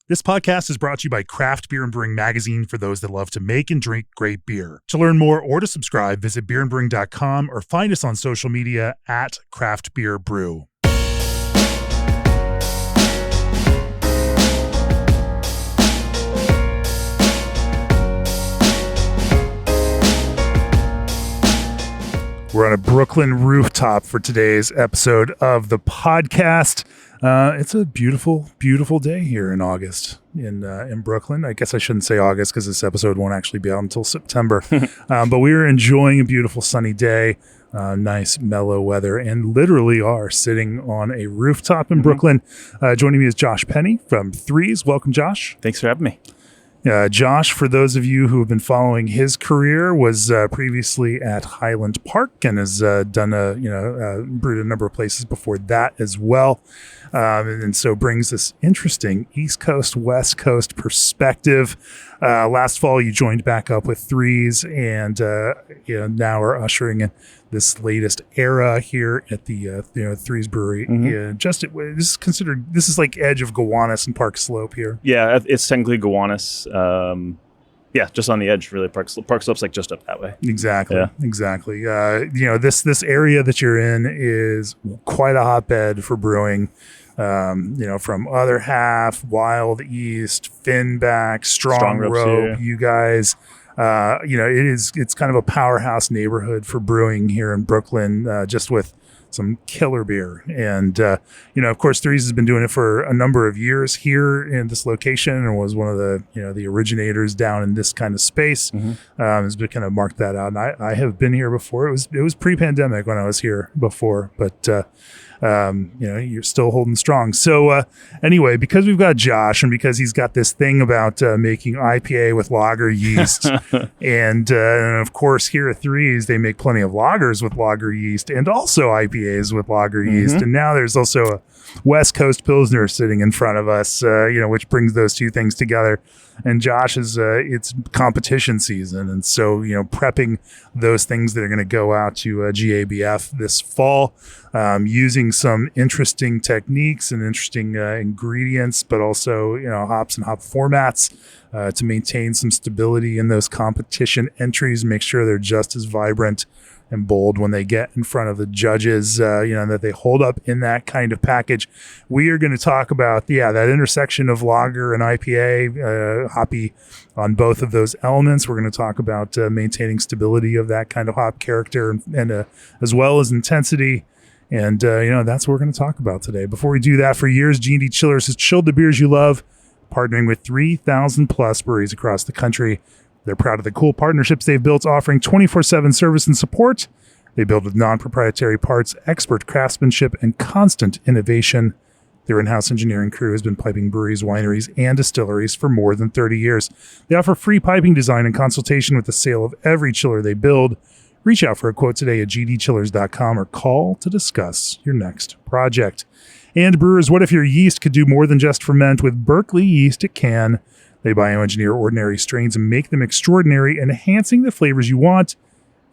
This podcast is brought to you by Craft Beer and Brewing Magazine for those that love to make and drink great beer. To learn more or to subscribe, visit beerandbrewing.com or find us on social media at Craft Beer Brew. We're on a Brooklyn rooftop for today's episode of the podcast. It's a beautiful, beautiful day here in August in Brooklyn. I guess I shouldn't say August because this episode won't actually be out until September. But we are enjoying a beautiful sunny day, nice mellow weather, and literally are sitting on a rooftop in Brooklyn. Joining me is Josh Penney from Threes. Welcome, Josh. Thanks for having me. Josh, for those of you who have been following his career, was previously at Highland Park and has done brewed a number of places before that as well, and so brings this interesting East Coast, West Coast perspective. Last fall, you joined back up with Threes, and now are ushering in this latest era here at the Threes Brewery. This is like edge of Gowanus and Park Slope here. Yeah, it's technically Gowanus. Just on the edge, really. Park Slope's like just up that way. Exactly. This area that you're in is quite a hotbed for brewing. From Other Half, Wild East, Finback, Strong Rope, you guys. It's kind of a powerhouse neighborhood for brewing here in Brooklyn, just with some killer beer. And, of course, Threes has been doing it for a number of years here in this location and was one of the originators down in this kind of space. Has been kind of marked that out. And I have been here before. It was pre-pandemic when I was here before, but you're still holding strong. So anyway, because we've got Josh and because he's got this thing about making IPA with lager yeast, and of course here at Threes they make plenty of lagers with lager yeast and also IPAs with lager yeast, and now there's also a West Coast Pilsner sitting in front of us, which brings those two things together. And Josh is it's competition season, and so prepping those things that are going to go out to GABF this fall, using some interesting techniques and interesting ingredients, but also hops and hop formats to maintain some stability in those competition entries, make sure they're just as vibrant and bold when they get in front of the judges, that they hold up in that kind of package. We are going to talk about, that intersection of lager and IPA, hoppy on both of those elements. We're going to talk about maintaining stability of that kind of hop character and as well as intensity. And, that's what we're going to talk about today. Before we do that, for years, G&D Chillers has chilled the beers you love, partnering with 3,000 plus breweries across the country. They're proud of the cool partnerships they've built, offering 24/7 service and support. They build with non-proprietary parts, expert craftsmanship, and constant innovation. Their in-house engineering crew has been piping breweries, wineries, and distilleries for more than 30 years. They offer free piping design and consultation with the sale of every chiller they build. Reach out for a quote today at gdchillers.com or call to discuss your next project. And brewers, what if your yeast could do more than just ferment? With Berkeley Yeast, it can. They bioengineer ordinary strains and make them extraordinary, enhancing the flavors you want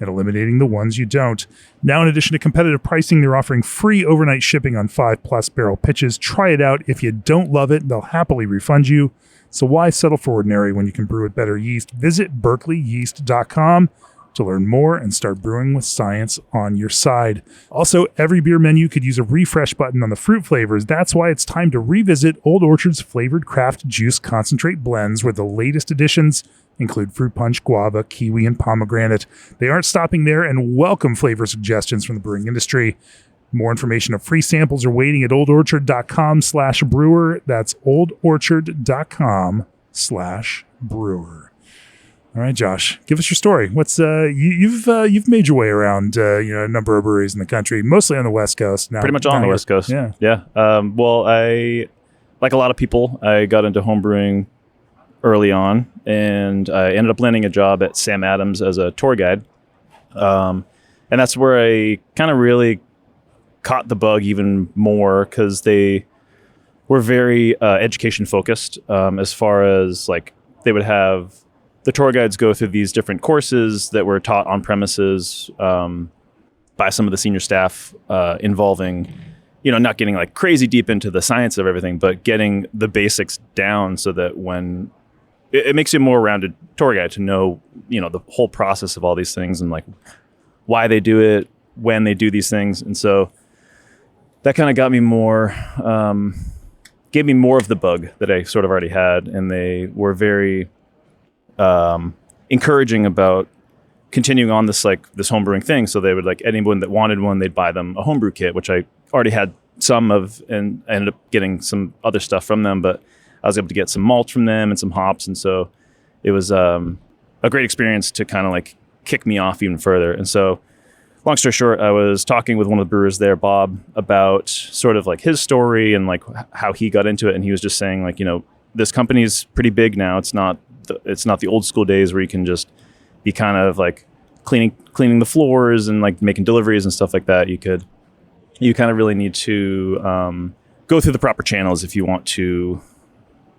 and eliminating the ones you don't. Now, in addition to competitive pricing, they're offering free overnight shipping on 5+ barrel pitches. Try it out. If you don't love it, they'll happily refund you. So why settle for ordinary when you can brew with better yeast? Visit berkeleyyeast.com to learn more and start brewing with science on your side. Also, every beer menu could use a refresh button on the fruit flavors. That's why it's time to revisit Old Orchard's flavored craft juice concentrate blends, where the latest additions include fruit punch, guava, kiwi, and pomegranate. They aren't stopping there and welcome flavor suggestions from the brewing industry. More information of free samples are waiting at oldorchard.com/brewer. That's oldorchard.com/brewer. All right, Josh, give us your story. What's you've made your way around a number of breweries in the country, mostly on the West Coast. Now, pretty much on the West Coast. Yeah. Well, I, like a lot of people, I got into homebrewing early on, and I ended up landing a job at Sam Adams as a tour guide, and that's where I kind of really caught the bug even more, because they were very education focused, as far as like they would have the tour guides go through these different courses that were taught on premises by some of the senior staff, involving not getting like crazy deep into the science of everything, but getting the basics down so that when it makes you a more rounded tour guide to know, the whole process of all these things and like why they do it, when they do these things. And so that kind of got me more, gave me more of the bug that I sort of already had. And they were very encouraging about continuing on this homebrewing thing. So they would, like, anyone that wanted one, they'd buy them a homebrew kit, which I already had some of, and I ended up getting some other stuff from them, but I was able to get some malt from them and some hops. And so it was a great experience to kind of like kick me off even further. And so long story short, I was talking with one of the brewers there, Bob, about sort of like his story and like how he got into it. And he was just saying, like, this company's pretty big now. It's not the old school days where you can just be kind of like cleaning the floors and like making deliveries and stuff like that. You kind of really need to go through the proper channels if you want to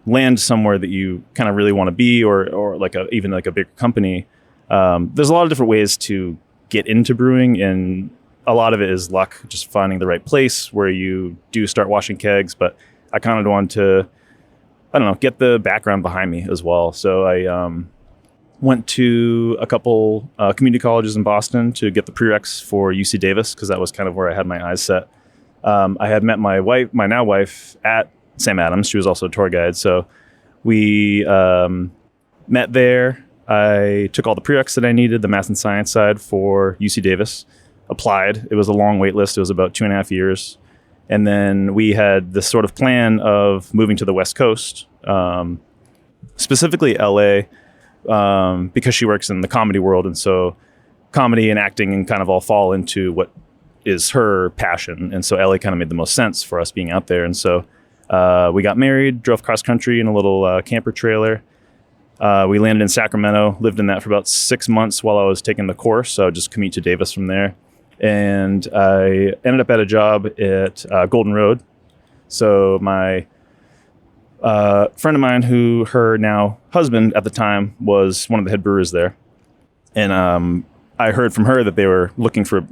land somewhere that you kind of really want to be, or like even like a big company. There's a lot of different ways to get into brewing, and a lot of it is luck, just finding the right place where you do start washing kegs. But I kind of want to, get the background behind me as well. So I went to a couple community colleges in Boston to get the prereqs for UC Davis, because that was kind of where I had my eyes set. I had met my now wife, at Sam Adams. She was also a tour guide. So we met there. I took all the prereqs that I needed, the math and science side for UC Davis, applied. It was a long wait list. It was about 2.5 years. And then we had this sort of plan of moving to the West Coast, specifically LA, because she works in the comedy world. And so comedy and acting and kind of all fall into what is her passion. And so LA kind of made the most sense for us being out there. And so we got married, drove cross country in a little camper trailer. We landed in Sacramento, lived in that for about 6 months while I was taking the course. So I would just commute to Davis from there. And I ended up at a job at Golden Road. So my friend of mine, who her now husband at the time was one of the head brewers there. And I heard from her that they were looking for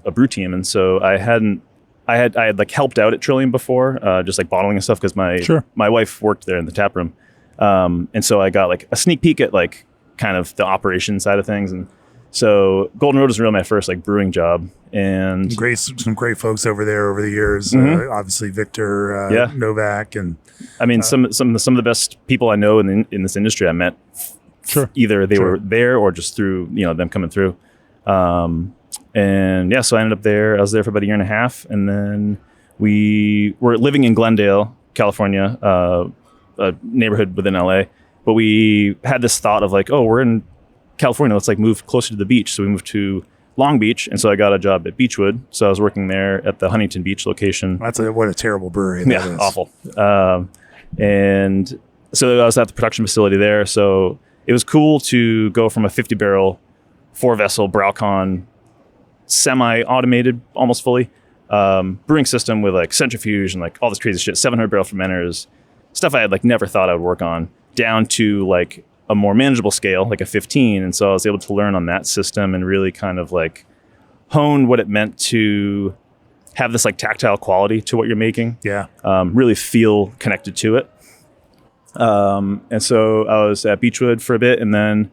a brew team. And so I had like helped out at Trillium before, just like bottling and stuff, because my wife worked there in the tap room. And so I got like a sneak peek at like kind of the operation side of things. And so Golden Road was really my first like brewing job. And some great folks over there over the years. Obviously Victor Novak, and I mean some of the best people I know in this industry I met. Either they were there or just through them coming through. And yeah, so I ended up there. I was there for about 1.5 years, and then we were living in Glendale, California, a neighborhood within LA. But we had this thought of like, oh, we're in California, let's like move closer to the beach. So we moved to Long Beach, and so I got a job at Beechwood. So I was working there at the Huntington Beach location. What a terrible brewery that is. Awful. And so I was at the production facility there. So it was cool to go from a 50-barrel, 4-vessel Braucon, semi-automated, almost fully, brewing system with like centrifuge and like all this crazy shit, 700-barrel fermenters, stuff I had like never thought I would work on, down to like a more manageable scale, like a 15. And so I was able to learn on that system and really kind of like hone what it meant to have this like tactile quality to what you're making. Yeah. Really feel connected to it. And so I was at Beechwood for a bit, and then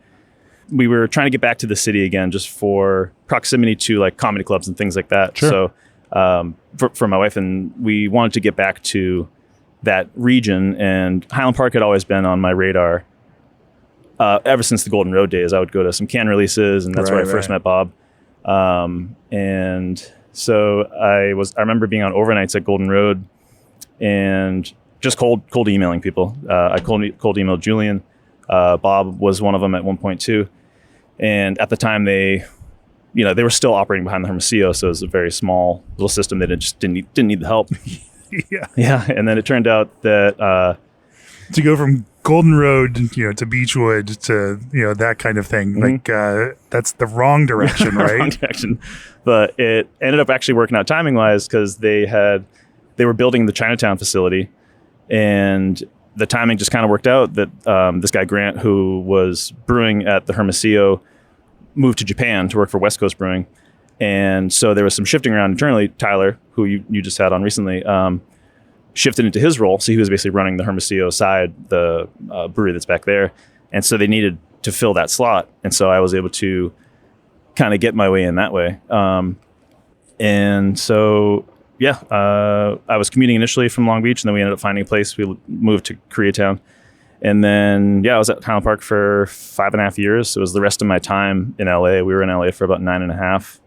we were trying to get back to the city again, just for proximity to like comedy clubs and things like that. So for my wife, and we wanted to get back to that region, and Highland Park had always been on my radar. Ever since the Golden Road days, I would go to some can releases, and that's where I first met Bob. And so I remember being on overnights at Golden Road and just cold emailing people. I cold emailed Julian. Bob was one of them at one point too. And at the time they were still operating behind the Hermosillo, so it was a very small little system that just didn't need the help. Yeah. And then it turned out that to go from Golden Road, to Beechwood, to that kind of thing, like that's the wrong direction, right? Wrong direction. But it ended up actually working out timing wise, because they were building the Chinatown facility, and the timing just kind of worked out that this guy Grant, who was brewing at the Hermosillo, moved to Japan to work for West Coast Brewing. And so there was some shifting around internally. Tyler, who you just had on recently, shifted into his role. So he was basically running the Hermosillo side, the brewery that's back there. And so they needed to fill that slot. And so I was able to kind of get my way in that way. And so, yeah, I was commuting initially from Long Beach, and then we ended up finding a place. We moved to Koreatown. And then, yeah, I was at Highland Park for 5.5 years. It was the rest of my time in LA. We were in LA for about 9.5.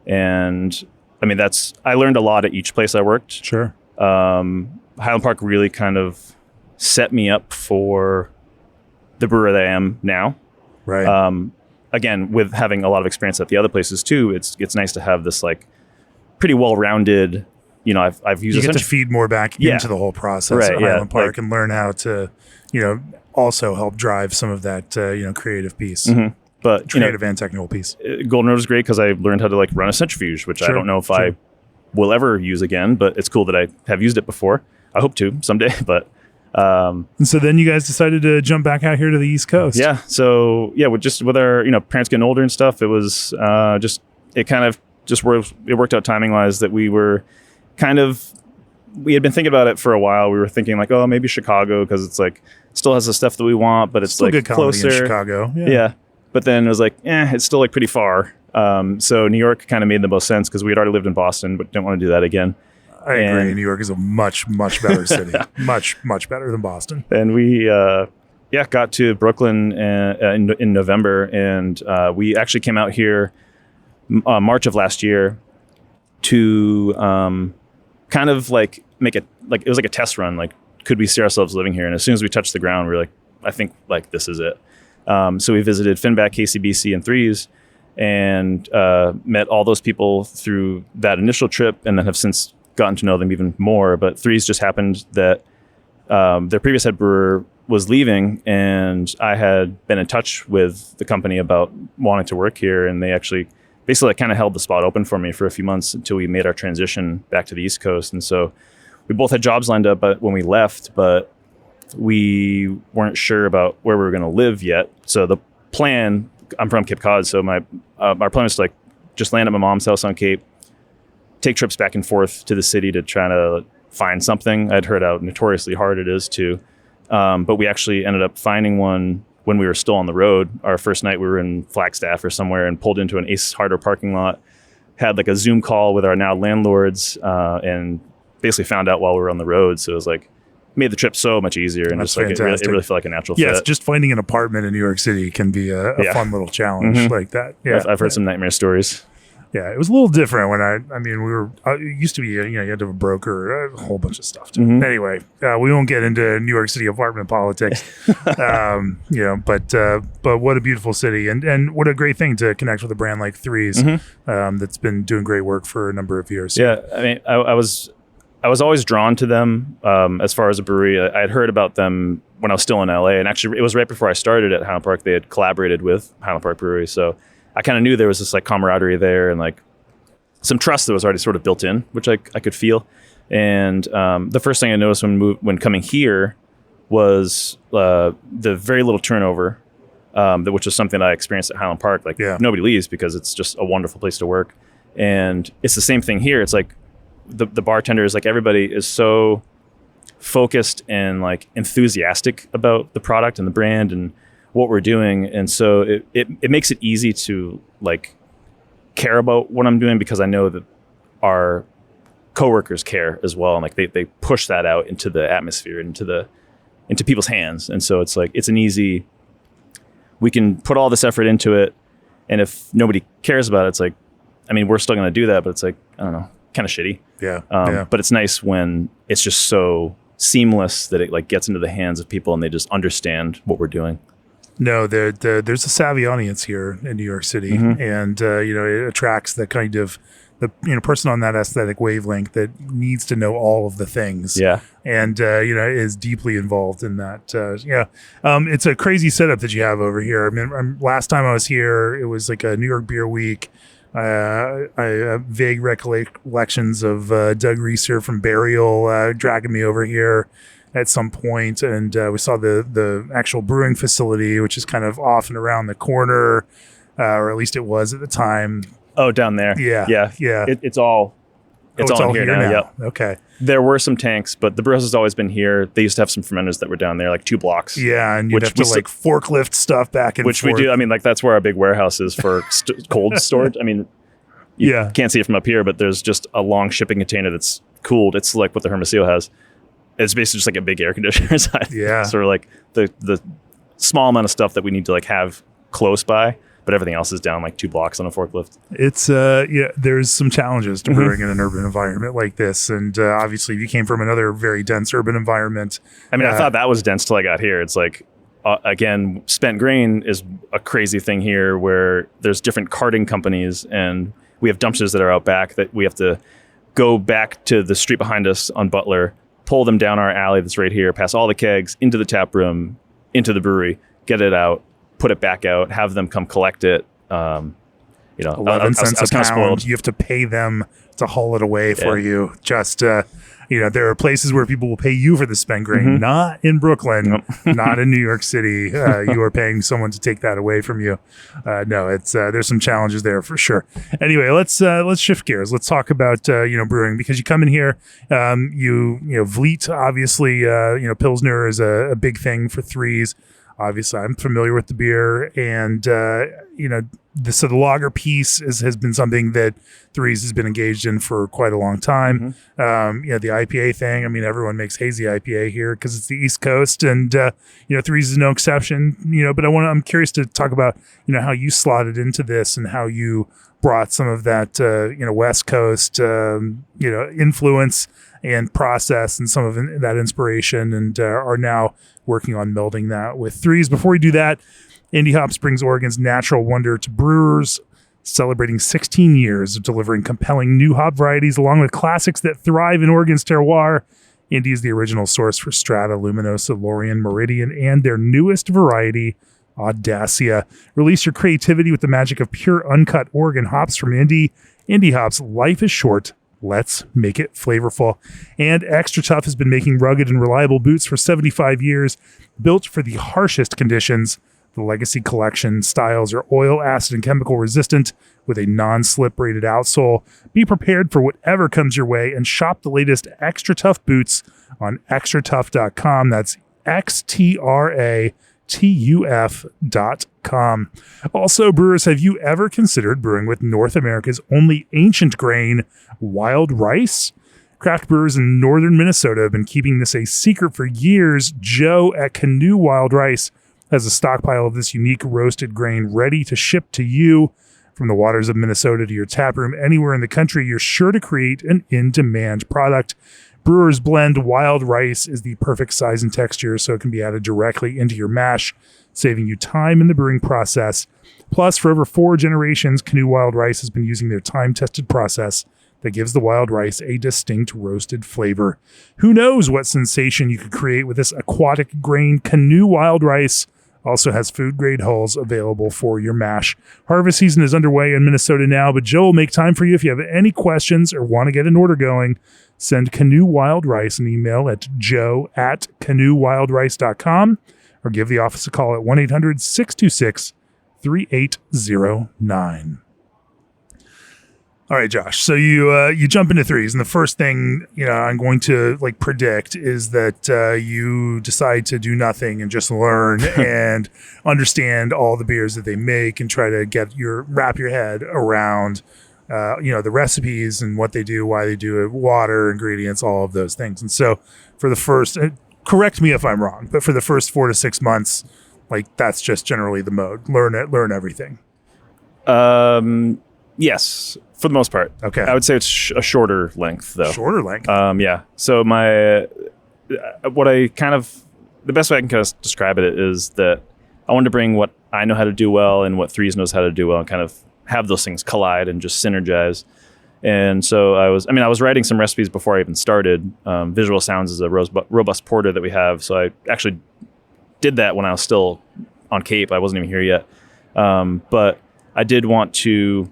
And I mean, I learned a lot at each place I worked. Sure. Highland Park really kind of set me up for the brewer that I am now. Right. Again, with having a lot of experience at the other places too, it's nice to have this like pretty well-rounded, I've used you get to feed more back into the whole process at Highland Park and learn how to, also help drive some of that, creative piece. Mm-hmm. But creative and technical piece. Golden Road is great because I learned how to like run a centrifuge, which I don't know if I will ever use again, but it's cool that I have used it before. I hope to someday, but. And so then you guys decided to jump back out here to the East Coast. Yeah. So yeah, with our, parents getting older and stuff, it was it worked out timing wise that we had been thinking about it for a while. We were thinking like, oh, maybe Chicago, because it's like still has the stuff that we want, but it's still like good closer. In Chicago. Yeah. But then it was like, it's still like pretty far. So New York kind of made the most sense because we had already lived in Boston, but didn't want to do that again. I agree. New York is a much, much better city. Much, much better than Boston. And we, got to Brooklyn in November, and we actually came out here March of last year to kind of like make it like it was like a test run. Like, could we see ourselves living here? And as soon as we touched the ground, we were like, I think like this is it. So we visited Finback, KCBC, and Threes, and met all those people through that initial trip, and then have since gotten to know them even more. But Threes just happened that their previous head brewer was leaving, and I had been in touch with the company about wanting to work here, and they actually basically like, kind of held the spot open for me for a few months until we made our transition back to the East Coast. And so we both had jobs lined up but when we left, but we weren't sure about where we were going to live yet. So the plan, I'm from Cape Cod, so our plan was to like just land at my mom's house on Cape, take trips back and forth to the city to try to find something. I'd heard how notoriously hard it is to, but we actually ended up finding one when we were still on the road. Our first night we were in Flagstaff or somewhere and pulled into an Ace Hardware parking lot, had like a Zoom call with our now landlords, and basically found out while we were on the road. So it was like, made the trip so much easier, and That's just like it really felt like a natural fit. Yes, just finding an apartment in New York City can be a fun little challenge like that. Yeah, I've heard some nightmare stories. Yeah, it was a little different when we were, it used to be, you had to have a broker, a whole bunch of stuff. Mm-hmm. Anyway, we won't get into New York City apartment politics, but what a beautiful city, and what a great thing to connect with a brand like Threes, that's been doing great work for a number of years. Yeah, I mean, I was always drawn to them as far as a brewery. I had heard about them when I was still in LA, and actually it was right before I started at Highland Park. They had collaborated with Highland Park Brewery, so I kind of knew there was this like camaraderie there and like some trust that was already sort of built in, which I could feel. And the first thing I noticed when coming here was the very little turnover, which was something that I experienced at Highland Park. Like nobody leaves because it's just a wonderful place to work. And it's the same thing here. It's like the bartenders, like everybody is so focused and like enthusiastic about the product and the brand and what we're doing, and so it makes it easy to like care about what I'm doing because I know that our coworkers care as well, and like they push that out into the atmosphere, into people's hands, and so it's like it's an easy. We can put all this effort into it, and if nobody cares about it, it's like, I mean, we're still going to do that, but it's like, I don't know, kind of shitty. Yeah. But it's nice when it's just so seamless that it like gets into the hands of people and they just understand what we're doing. No, there's a savvy audience here in New York City, and it attracts the kind of the person on that aesthetic wavelength that needs to know all of the things. Yeah, and is deeply involved in that. It's a crazy setup that you have over here. I mean, last time I was here, it was like a New York Beer Week. I have vague recollections of Doug Reeser from Burial dragging me over here at some point, and we saw the actual brewing facility, which is kind of off and around the corner, or at least it was at the time. Oh, down there. Yeah. Yeah. Yeah. It's all in here now. Yep. Okay. There were some tanks, but the brew house has always been here. They used to have some fermenters that were down there, like 2 blocks. Yeah, and you'd have to like forklift stuff back and which forth. we do. I mean, like that's where our big warehouse is for cold storage. I mean, you can't see it from up here, but there's just a long shipping container that's cooled. It's like what the Hermosillo has. It's basically just like a big air conditioner inside. Yeah. Sort of like the small amount of stuff that we need to like have close by, but everything else is down like 2 blocks on a forklift. It's there's some challenges to brewing in an urban environment like this, and obviously if you came from another very dense urban environment. I mean, I thought that was dense till I got here. It's like again, spent grain is a crazy thing here where there's different carting companies, and we have dumpsters that are out back that we have to go back to the street behind us on Butler, pull them down our alley that's right here, pass all the kegs into the tap room, into the brewery, get it out, put it back out, have them come collect it. 11 cents a pound. Spoiled. You have to pay them to haul it away for you. Just, there are places where people will pay you for the spent grain, not in Brooklyn, not in New York City. You are paying someone to take that away from you. No, it's there's some challenges there for sure. Anyway, let's shift gears. Let's talk about brewing, because you come in here, Vliet, obviously, Pilsner is a big thing for threes. Obviously, I'm familiar with the beer, and so the lager piece has been something that Threes has been engaged in for quite a long time. The IPA thing. I mean, everyone makes Hazy IPA here because it's the East Coast, and Threes is no exception. But I'm curious to talk about how you slotted into this and how you brought some of that West Coast influence and process and some of that inspiration, and are now working on melding that with Threes. Before we do that, Indie Hops brings Oregon's natural wonder to brewers, celebrating 16 years of delivering compelling new hop varieties along with classics that thrive in Oregon's terroir. Indie is the original source for Strata, Luminosa, Lorien, Meridian, and their newest variety, Audacia. Release your creativity with the magic of pure, uncut Oregon hops from Indie. Indie Hops, life is short. Let's make it flavorful. And Extra Tough has been making rugged and reliable boots for 75 years, built for the harshest conditions. The Legacy Collection styles are oil, acid, and chemical resistant with a non-slip rated outsole. Be prepared for whatever comes your way and shop the latest Extra Tough boots on extratough.com. That's XTRATUF.com. Also, brewers, have you ever considered brewing with North America's only ancient grain, wild rice? Craft brewers in northern Minnesota have been keeping this a secret for years. Joe at Canoe Wild Rice has a stockpile of this unique roasted grain ready to ship to you. From the waters of Minnesota to your tap room anywhere in the country, you're sure to create an in-demand product. Brewers Blend Wild Rice is the perfect size and texture, so it can be added directly into your mash, saving you time in the brewing process. Plus, for over 4 generations, Canoe Wild Rice has been using their time-tested process that gives the wild rice a distinct roasted flavor. Who knows what sensation you could create with this aquatic grain? Canoe Wild Rice also has food-grade hulls available for your mash. Harvest season is underway in Minnesota now, but Joe will make time for you if you have any questions or want to get an order going. Send Canoe Wild Rice an email at joe@canoewildrice.com or give the office a call at 1-800-626-3809. All right, Josh. So you jump into Threes, and the first thing I'm going to predict is that you decide to do nothing and just learn and understand all the beers that they make and try to wrap your head around the recipes and what they do, why they do it, water, ingredients, all of those things. And so for the first, correct me if I'm wrong, but for the first 4 to 6 months, that's just generally the mode. Learn everything. Yes, for the most part. Okay. I would say it's a shorter length, though. Shorter length? Yeah. So the best way I can kind of describe it is that I wanted to bring what I know how to do well and what Threes knows how to do well and kind of have those things collide and just synergize. And so I was writing some recipes before I even started. Visual Sounds is a robust porter that we have. So I actually did that when I was still on Cape. I wasn't even here yet. But I did want to,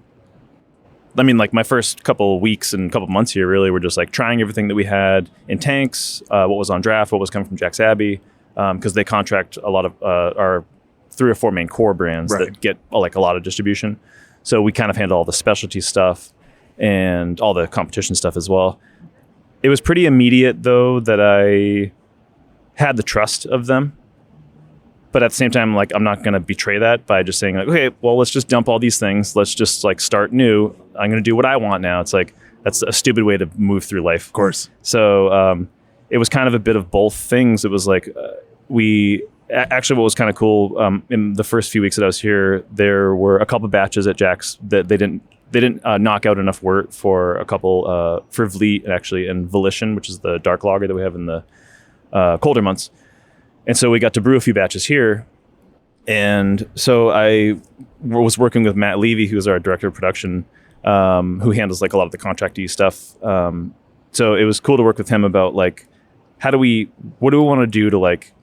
my first couple weeks and couple months here really were just trying everything that we had in tanks, what was on draft, what was coming from Jack's Abbey, because they contract a lot of our 3 or 4 main core brands that get a lot of distribution. So we kind of handle all the specialty stuff and all the competition stuff as well. It was pretty immediate, though, that I had the trust of them. But at the same time, like, I'm not going to betray that by just saying, like, okay, well, let's just dump all these things. Let's just, like, start new. I'm going to do what I want now. It's like, that's a stupid way to move through life. Of course. So it was kind of a bit of both things. It was like actually what was kind of cool, in the first few weeks that I was here, there were a couple batches at Jack's that they didn't knock out enough wort for a couple, for Vliet actually, and Volition, which is the dark lager that we have in the colder months. And so we got to brew a few batches here. And so I was working with Matt Levy, who's our director of production, who handles like a lot of the contracty stuff. So it was cool to work with him about like, what do we want to do to like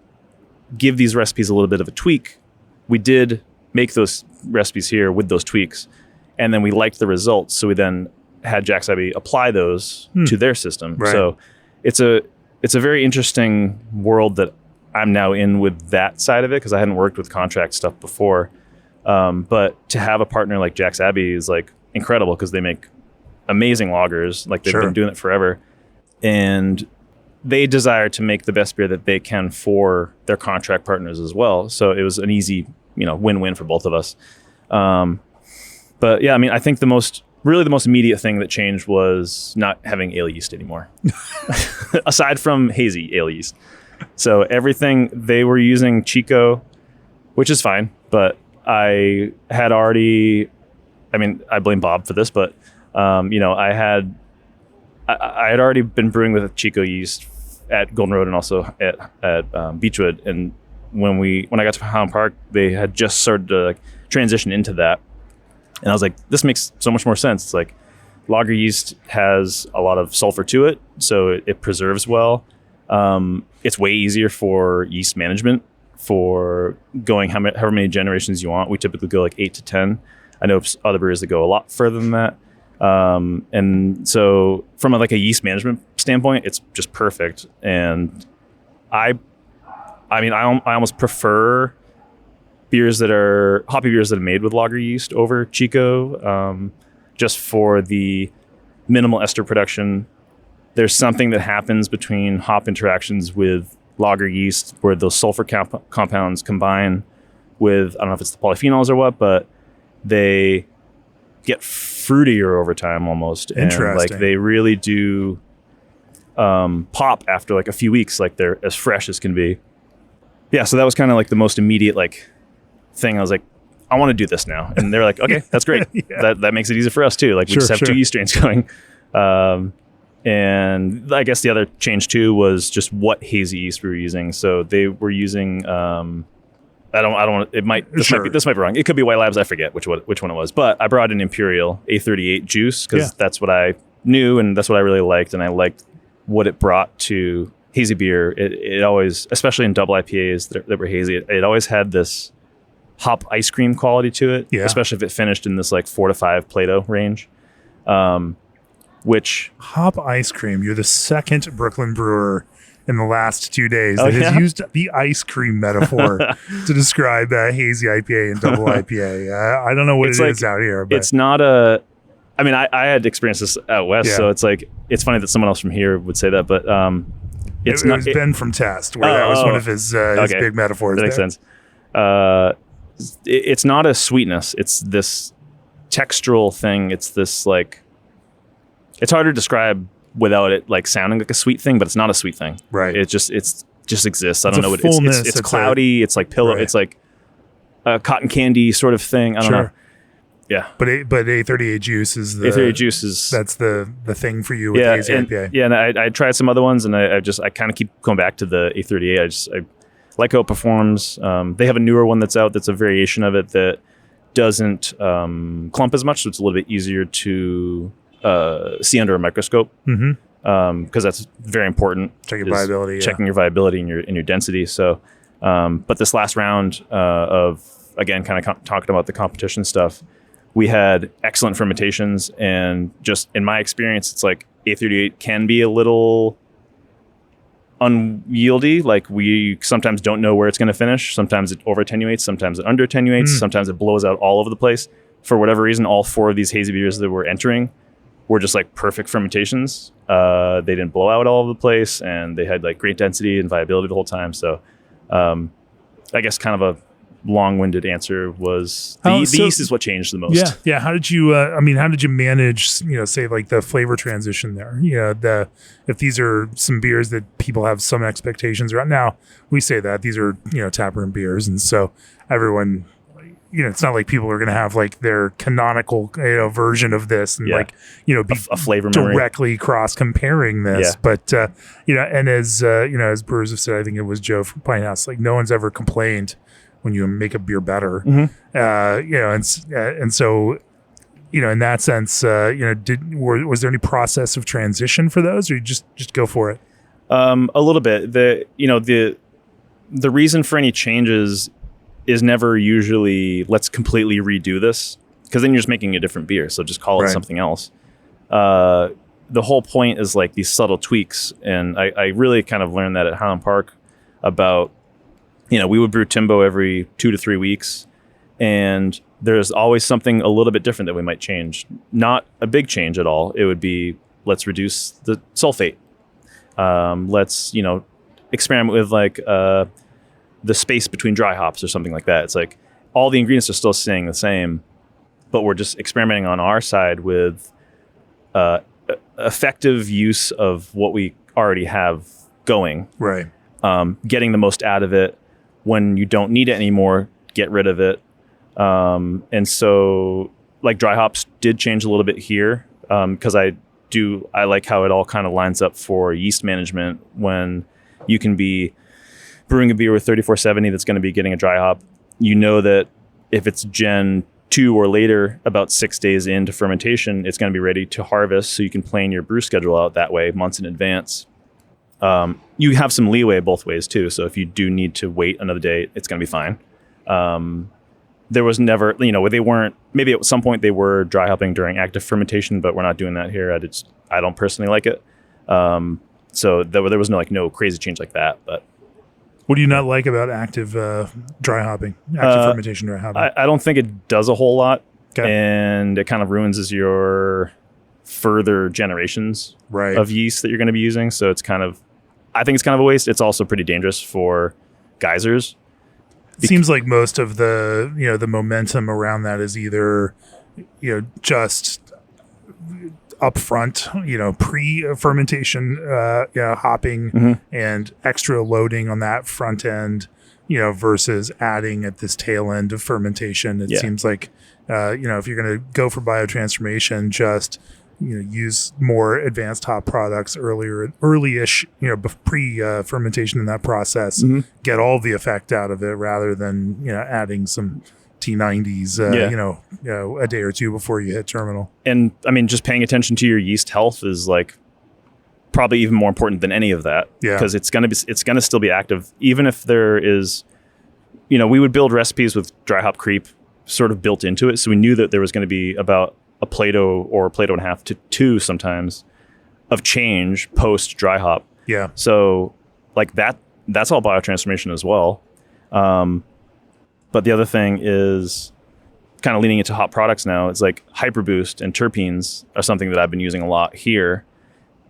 give these recipes a little bit of a tweak? We did make those recipes here with those tweaks, and then we liked the results. So we then had Jack's IPA apply those to their system. Right. So it's a very interesting world that I'm now in with that side of it, because I hadn't worked with contract stuff before. But to have a partner like Jack's IPA is like incredible, because they make amazing lagers. Like they've been doing it forever. And they desire to make the best beer that they can for their contract partners as well. So it was an easy, win-win for both of us. But yeah, I mean, I think the most immediate thing that changed was not having ale yeast anymore, aside from hazy ale yeast. So everything, they were using Chico, which is fine, but I had already, I mean, I blame Bob for this, but I had already been brewing with Chico yeast at Golden Road and also at Beechwood. And when I got to Highland Park, they had just started to like transition into that. And I was like, this makes so much more sense. It's like lager yeast has a lot of sulfur to it, so it preserves well. It's way easier for yeast management, for going however many generations you want. We typically go like 8 to 10. I know other brewers that go a lot further than that. And so from a yeast management standpoint, it's just perfect. And I almost prefer beers that are hoppy beers that are made with lager yeast over Chico, just for the minimal ester production. There's something that happens between hop interactions with lager yeast where those sulfur compounds combine with, I don't know if it's the polyphenols or what, but they get fruitier over time almost. Interesting. And like they really do pop after like a few weeks, like they're as fresh as can be. Yeah, so that was kind of like the most immediate thing. I was like, I want to do this now. And they're like, okay, that's great. Yeah. That makes it easy for us too. Like we just have 2 yeast strains going. And I guess the other change too was just what hazy yeast we were using. So they were using, this might be wrong. It could be White Labs. I forget which one it was, but I brought an Imperial A38 juice because that's what I knew and that's what I really liked. And I liked what it brought to hazy beer. It always, especially in double IPAs that were hazy, it always had this hop ice cream quality to it, especially if it finished in this 4 to 5 Plato range. Which hop ice cream, you're the second Brooklyn brewer in the last 2 days that has used the ice cream metaphor to describe hazy IPA and double IPA. I don't know what it is out here, but it's not I had experienced this out west, so it's funny that someone else from here would say that, but it was Ben from Test, where that was one of his big metaphors. That makes sense. It's not a sweetness. It's this textural thing. It's this it's hard to describe without it sounding like a sweet thing, but it's not a sweet thing. Right. It just exists. I don't know what it is. It's cloudy. It's like pillow. Right. It's like a cotton candy sort of thing. I don't know. Yeah. But A38 juice is that's the thing for you with hazy IPA. Yeah, and I tried some other ones, and I kind of keep going back to the A38. I like how it performs. They have a newer one that's out that's a variation of it that doesn't clump as much, so it's a little bit easier to see under a microscope, because that's very important. Checking your viability and your density. So, but this last round of, again, kind of talking about the competition stuff, we had excellent fermentations, and just in my experience, it's like A38 can be a little unwieldy. Like we sometimes don't know where it's going to finish. Sometimes it over attenuates. Sometimes it under attenuates. Sometimes it blows out all over the place. for whatever reason, all 4 of these hazy beers that we're entering were just like perfect fermentations. They didn't blow out all over the place, and they had like great density and viability the whole time. So I guess kind of a long-winded answer was the yeast is what changed the most. Yeah. How did you? How did you manage? Say like the flavor transition there. If these are some beers that people have some expectations around. Now we say that these are taproom beers, and so everyone. It's not like people are going to have like their canonical version of this and be a flavor directly cross comparing this. But and as as brewers have said, I think it was Joe from Pine House, like no one's ever complained when you make a beer better. And so in that sense, was there any process of transition for those, or you just go for it? A little bit. The reason for any changes is never usually let's completely redo this, because then you're just making a different beer. So just call it something else. The whole point is like these subtle tweaks. And I really kind of learned that at Highland Park about, we would brew Timbo every 2 to 3 weeks. And there's always something a little bit different that we might change. Not a big change at all. It would be, let's reduce the sulfate. Let's, experiment with like, the space between dry hops or something like that. It's like all the ingredients are still staying the same, but we're just experimenting on our side with effective use of what we already have going. Right. Getting the most out of it. When you don't need it anymore, get rid of it. And so like dry hops did change a little bit here because I like how it all kind of lines up for yeast management when you can be brewing a beer with 3470 that's going to be getting a dry hop. That if it's Gen 2 or later, about 6 days into fermentation, it's going to be ready to harvest, so you can plan your brew schedule out that way months in advance. You have some leeway both ways too, so if you do need to wait another day, it's going to be fine. There was never, they weren't, maybe at some point they were dry hopping during active fermentation, but we're not doing that here. I don't personally like it. So there was no crazy change like that, but what do you not like about active dry hopping, fermentation dry hopping? I don't think it does a whole lot, and it kind of ruins your further generations of yeast that you're going to be using. So I think it's kind of a waste. It's also pretty dangerous for geysers. It seems like most of the the momentum around that is either just upfront, pre-fermentation, hopping and extra loading on that front end, versus adding at this tail end of fermentation. It seems like, if you're going to go for biotransformation, just, use more advanced hop products early-ish, pre-fermentation in that process, get all the effect out of it rather than, adding some T90s, a day or two before you hit terminal. And just paying attention to your yeast health is like probably even more important than any of that. Because it's gonna still be active, even if there is, we would build recipes with dry hop creep sort of built into it, so we knew that there was going to be about a Plato or a Plato and a half to 2 sometimes of change post dry hop. Yeah. So like that's all biotransformation as well. But the other thing is kind of leaning into hop products now. It's like Hyperboost and terpenes are something that I've been using a lot here.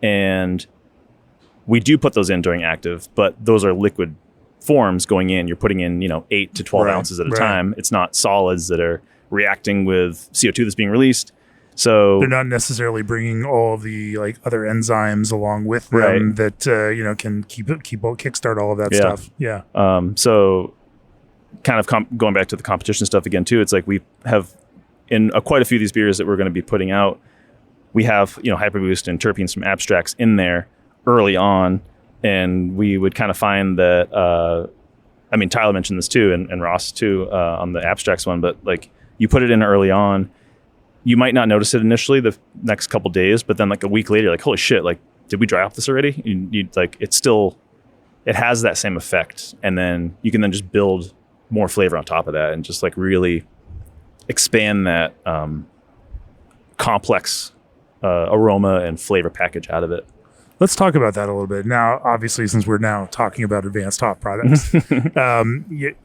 And we do put those in during active, but those are liquid forms going in. You're putting in, 8 to 12 ounces at a time. It's not solids that are reacting with CO2 that's being released. So they're not necessarily bringing all of the like other enzymes along with them that, can kickstart all of that stuff. Yeah. So kind of going back to the competition stuff again too, it's like we have in quite a few of these beers that we're going to be putting out, we have Hyperboost and terpenes from abstracts in there early on, and we would kind of find that Tyler mentioned this too, and Ross too on the abstracts one, but like you put it in early on, you might not notice it initially the next couple days, but then like a week later you're like, holy shit, like did we dry off this already? You like it has that same effect, and then you can then just build more flavor on top of that and just like really expand that complex aroma and flavor package out of it. Let's talk about that a little bit. Now, obviously, since we're now talking about advanced hop products,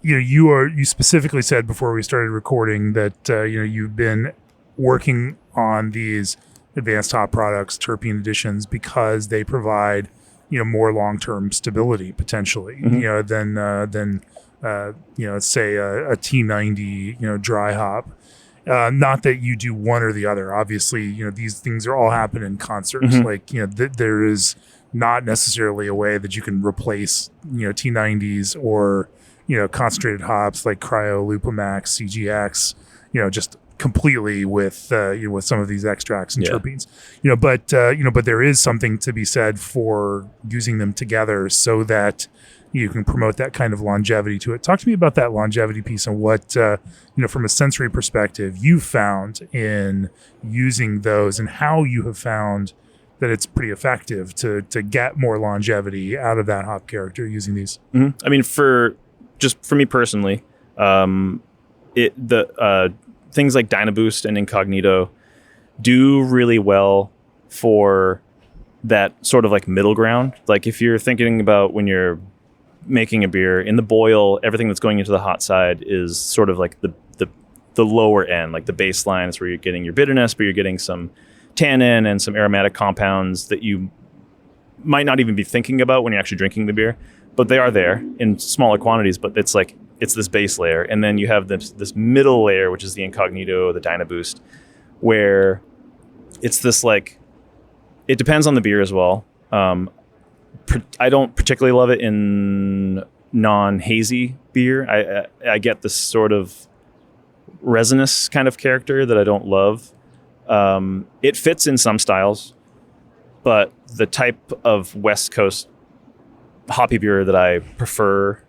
you specifically said before we started recording that you've been working on these advanced hop products, terpene additions, because they provide more long-term stability potentially, than say a T90 dry hop. Not that you do one or the other. Obviously, these things are all happen in concert. Like, there is not necessarily a way that you can replace, T90s or, concentrated hops like Cryo, Lupamax, CGX, just completely with some of these extracts and terpenes. But there is something to be said for using them together so that you can promote that kind of longevity to it. Talk to me about that longevity piece and what, from a sensory perspective, you found in using those and how you have found that it's pretty effective to get more longevity out of that hop character using these. I mean, for me personally, things like Dynaboost and Incognito do really well for that sort of like middle ground. Like if you're thinking about when you're making a beer in the boil, everything that's going into the hot side is sort of like the lower end, like the baseline is where you're getting your bitterness, but you're getting some tannin and some aromatic compounds that you might not even be thinking about when you're actually drinking the beer, but they are there in smaller quantities. But it's this base layer, and then you have this middle layer, which is the Incognito, the Dynaboost, where it's this like, it depends on the beer as well. I don't particularly love it in non-hazy beer. I get this sort of resinous kind of character that I don't love. It fits in some styles, but the type of West Coast hoppy beer that I prefer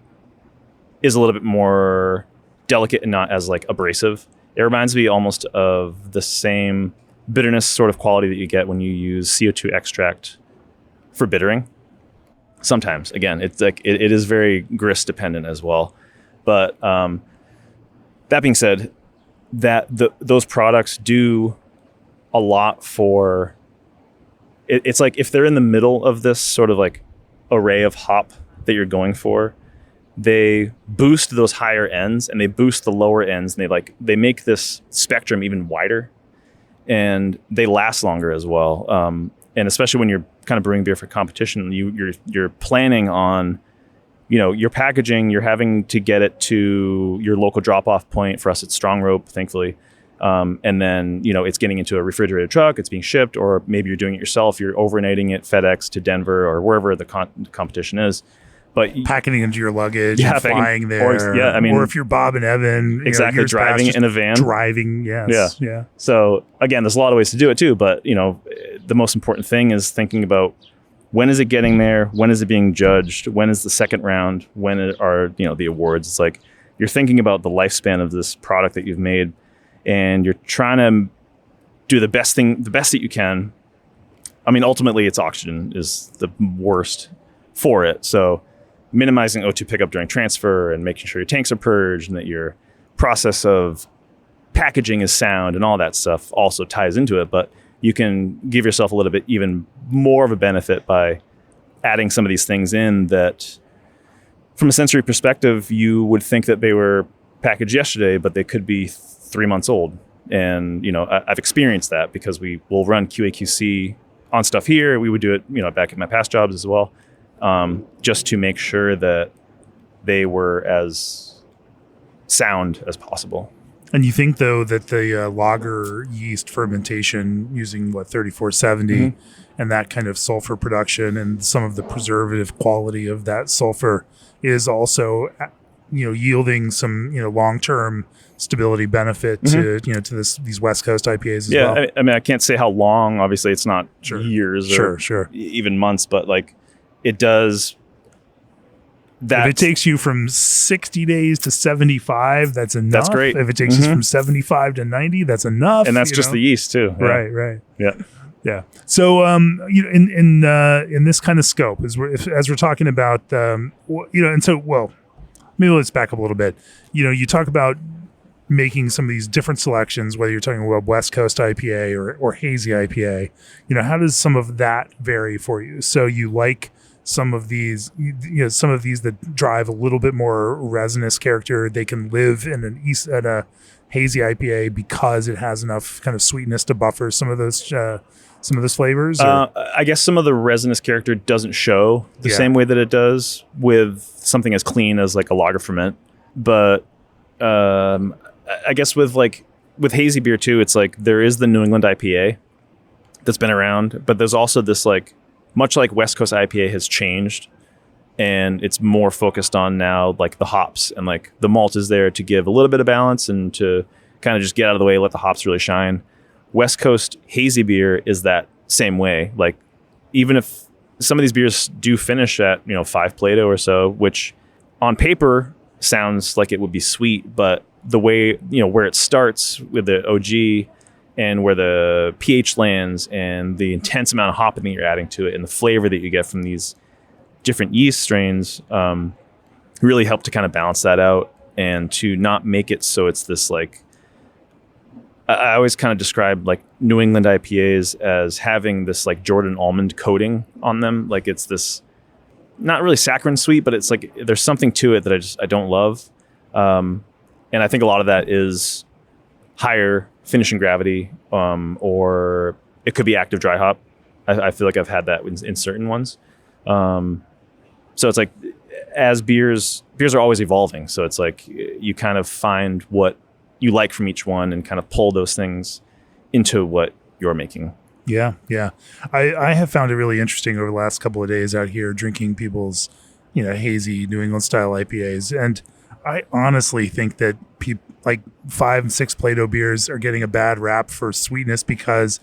is a little bit more delicate and not as like abrasive. It reminds me almost of the same bitterness sort of quality that you get when you use CO2 extract for bittering. Sometimes, again, it's like it is very grist dependent as well. But that being said, those products do a lot for. It's like if they're in the middle of this sort of like array of hop that you're going for, they boost those higher ends and they boost the lower ends, and they make this spectrum even wider, and they last longer as well. And especially when you're kind of brewing beer for competition, you're planning on, your packaging, you're having to get it to your local drop-off point. For us, it's Strong Rope, thankfully. And then, it's getting into a refrigerated truck, it's being shipped, or maybe you're doing it yourself. You're overnighting it FedEx to Denver or wherever the competition is. But packing it into your luggage, and flying there. Or if you're Bob and Evan, exactly, driving it in a van. Driving, yes. Yeah. So again, there's a lot of ways to do it too, but the most important thing is thinking about when is it getting there, when is it being judged, when is the second round, when are the awards. It's like you're thinking about the lifespan of this product that you've made, and you're trying to do the best that you can. I mean, ultimately, it's oxygen is the worst for it, so minimizing O2 pickup during transfer and making sure your tanks are purged and that your process of packaging is sound and all that stuff also ties into it. But you can give yourself a little bit even more of a benefit by adding some of these things in that from a sensory perspective, you would think that they were packaged yesterday, but they could be 3 months old. And, I've experienced that because we will run QA/QC on stuff here. We would do it, back at my past jobs as well. Just to make sure that they were as sound as possible. And you think, though, that the lager yeast fermentation using 3470 and that kind of sulfur production and some of the preservative quality of that sulfur is also, yielding some, long-term stability benefit to, to these West Coast IPAs as well? Yeah, I mean, I can't say how long. Obviously, it's not years or even months, but it does. If it takes you from 60 days to 75, that's enough. That's great. If it takes you from 75 to 90, that's enough. And that's just the yeast too. Yeah. Right. Yeah. So, in this kind of scope, as we're talking about, maybe let's back up a little bit. You talk about making some of these different selections, whether you're talking about West Coast IPA or Hazy IPA, how does some of that vary for you? So you like some of these, some of these that drive a little bit more resinous character, they can live in a Hazy IPA because it has enough kind of sweetness to buffer some of those flavors? I guess some of the resinous character doesn't show the same way that it does with something as clean as like a lager ferment. But I guess with hazy beer too, it's like there is the New England IPA that's been around, but there's also this like, much like West Coast IPA has changed, and it's more focused on now like the hops, and like the malt is there to give a little bit of balance and to kind of just get out of the way, let the hops really shine. West Coast hazy beer is that same way. Like even if some of these beers do finish at 5 Plato or so, which on paper sounds like it would be sweet, but the way where it starts with the OG and where the pH lands and the intense amount of hopping that you're adding to it and the flavor that you get from these different yeast strains really help to kind of balance that out and to not make it so it's this like, I always kind of describe like New England IPAs as having this like Jordan almond coating on them. Like it's this not really saccharine sweet, but it's like there's something to it that I don't love. And I think a lot of that is higher finishing gravity, or it could be active dry hop. I feel like I've had that in certain ones. So it's like as beers are always evolving. So it's like you kind of find what you like from each one and kind of pull those things into what you're making. Yeah. I have found it really interesting over the last couple of days out here drinking people's, hazy New England style IPAs. And I honestly think that like 5 and 6 Plato beers are getting a bad rap for sweetness because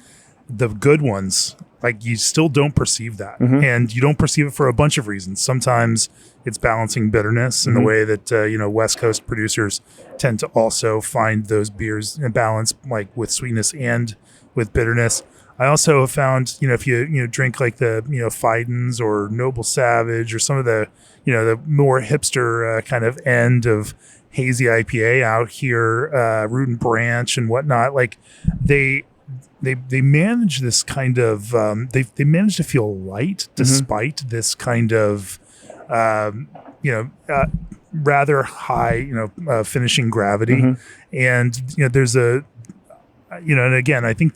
the good ones, like you still don't perceive that. Mm-hmm. And you don't perceive it for a bunch of reasons. Sometimes it's balancing bitterness in the way that, West Coast producers tend to also find those beers in balance, like with sweetness and with bitterness. I also have found, if you drink like the, Fidens or Noble Savage or some of the, the more hipster kind of end of Hazy IPA out here, Root and Branch and whatnot, like they manage this kind of, they manage to feel light despite this kind of, rather high, finishing gravity. And, there's a, and again, I think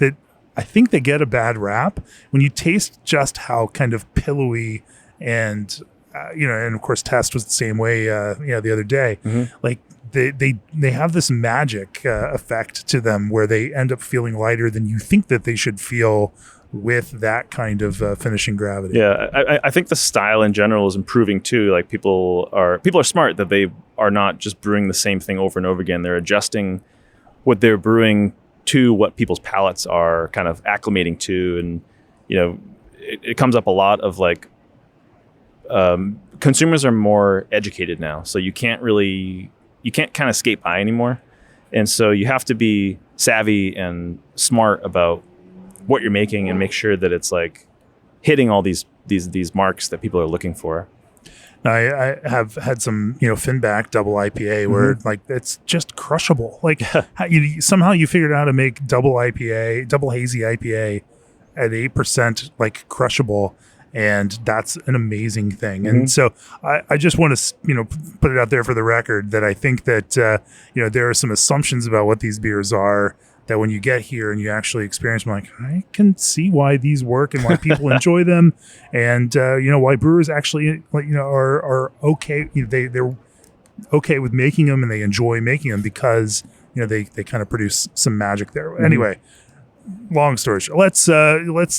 they get a bad rap when you taste just how kind of pillowy and, and of course Test was the same way, the other day, like they have this magic effect to them where they end up feeling lighter than you think that they should feel with that kind of finishing gravity. Yeah, I think the style in general is improving too. Like people are smart that they are not just brewing the same thing over and over again. They're adjusting what they're brewing to what people's palates are kind of acclimating to. And, it comes up a lot of like, consumers are more educated now. So you can't kind of skate by anymore. And so you have to be savvy and smart about what you're making and make sure that it's like hitting all these marks that people are looking for. I have had some, Finback double IPA where like it's just crushable. Like somehow you figured out how to make double hazy IPA at 8% like crushable, and that's an amazing thing. And so I just want to put it out there for the record that I think that there are some assumptions about what these beers are that when you get here and you actually experience them, like, I can see why these work and why people enjoy them, and why brewers actually are okay. They're okay with making them and they enjoy making them because they kind of produce some magic there. Anyway, long story short, let's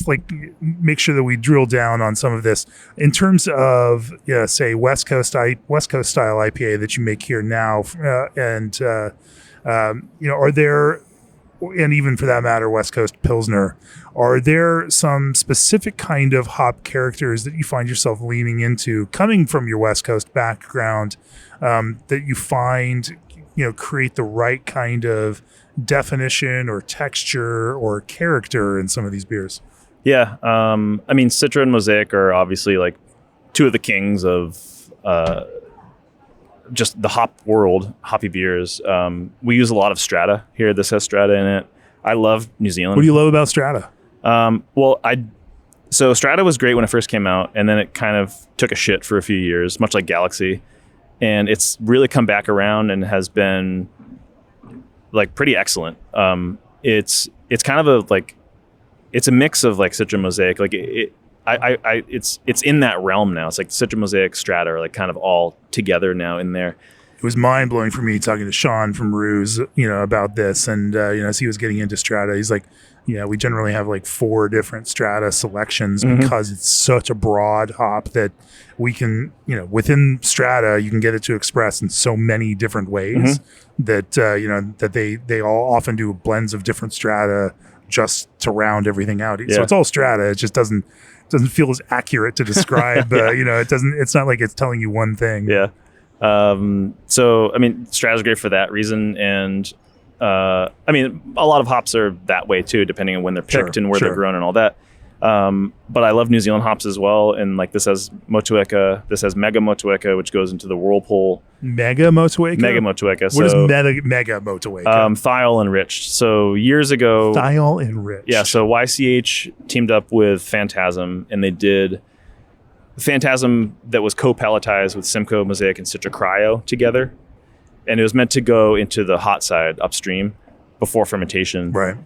like make sure that we drill down on some of this in terms of say West Coast style IPA that you make here now, and are there, and even for that matter, West Coast Pilsner, are there some specific kind of hop characters that you find yourself leaning into coming from your West Coast background that you find, create the right kind of definition or texture or character in some of these beers? Yeah. Citra and Mosaic are obviously like two of the kings of just the hop world, hoppy beers. We use a lot of Strata here. This has Strata in it. I love New Zealand. What do you love about Strata? So Strata was great when it first came out, and then it kind of took a shit for a few years, much like Galaxy. And it's really come back around and has been like pretty excellent. It's kind of it's a mix of like Citra Mosaic. Like it's in that realm now. It's like Citra Mosaic, Strata are like kind of all together now in there. It was mind blowing for me talking to Sean from Ruse, about this. And, as he was getting into Strata, he's like, we generally have like 4 different Strata selections because it's such a broad hop that we can, within Strata, you can get it to express in so many different ways that, that they all often do blends of different Strata just to round everything out. Yeah. So it's all Strata. It just doesn't feel as accurate to describe. It's not like it's telling you one thing. Yeah. So, I mean, Strata's great for that reason. And, a lot of hops are that way too, depending on when they're picked and where they're grown and all that. But I love New Zealand hops as well. And like this has Motueka, this has Mega Motueka, which goes into the whirlpool. Mega Motueka? Mega Motueka. What is Mega Motueka? Thiol-enriched. So years ago. Thiol-enriched. Yeah. So YCH teamed up with Phantasm, and they did Phantasm that was co-palletized with Simcoe, Mosaic, and Citra Cryo together. And it was meant to go into the hot side upstream before fermentation. Right.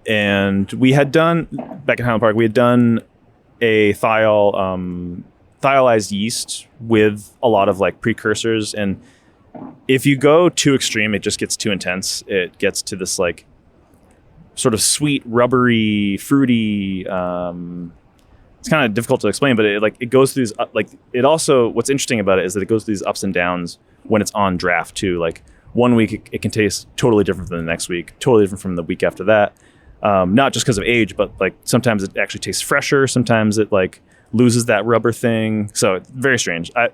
And we had done, back in Highland Park, we had done a thiolized yeast with a lot of like precursors. And if you go too extreme, it just gets too intense. It gets to this like sort of sweet, rubbery, fruity, it's kind of difficult to explain, but it goes through these, what's interesting about it is that it goes through these ups and downs when it's on draft too. Like one week it can taste totally different than the next week, totally different from the week after that. Not just because of age, but like sometimes it actually tastes fresher. Sometimes it like loses that rubber thing. So it's very strange. I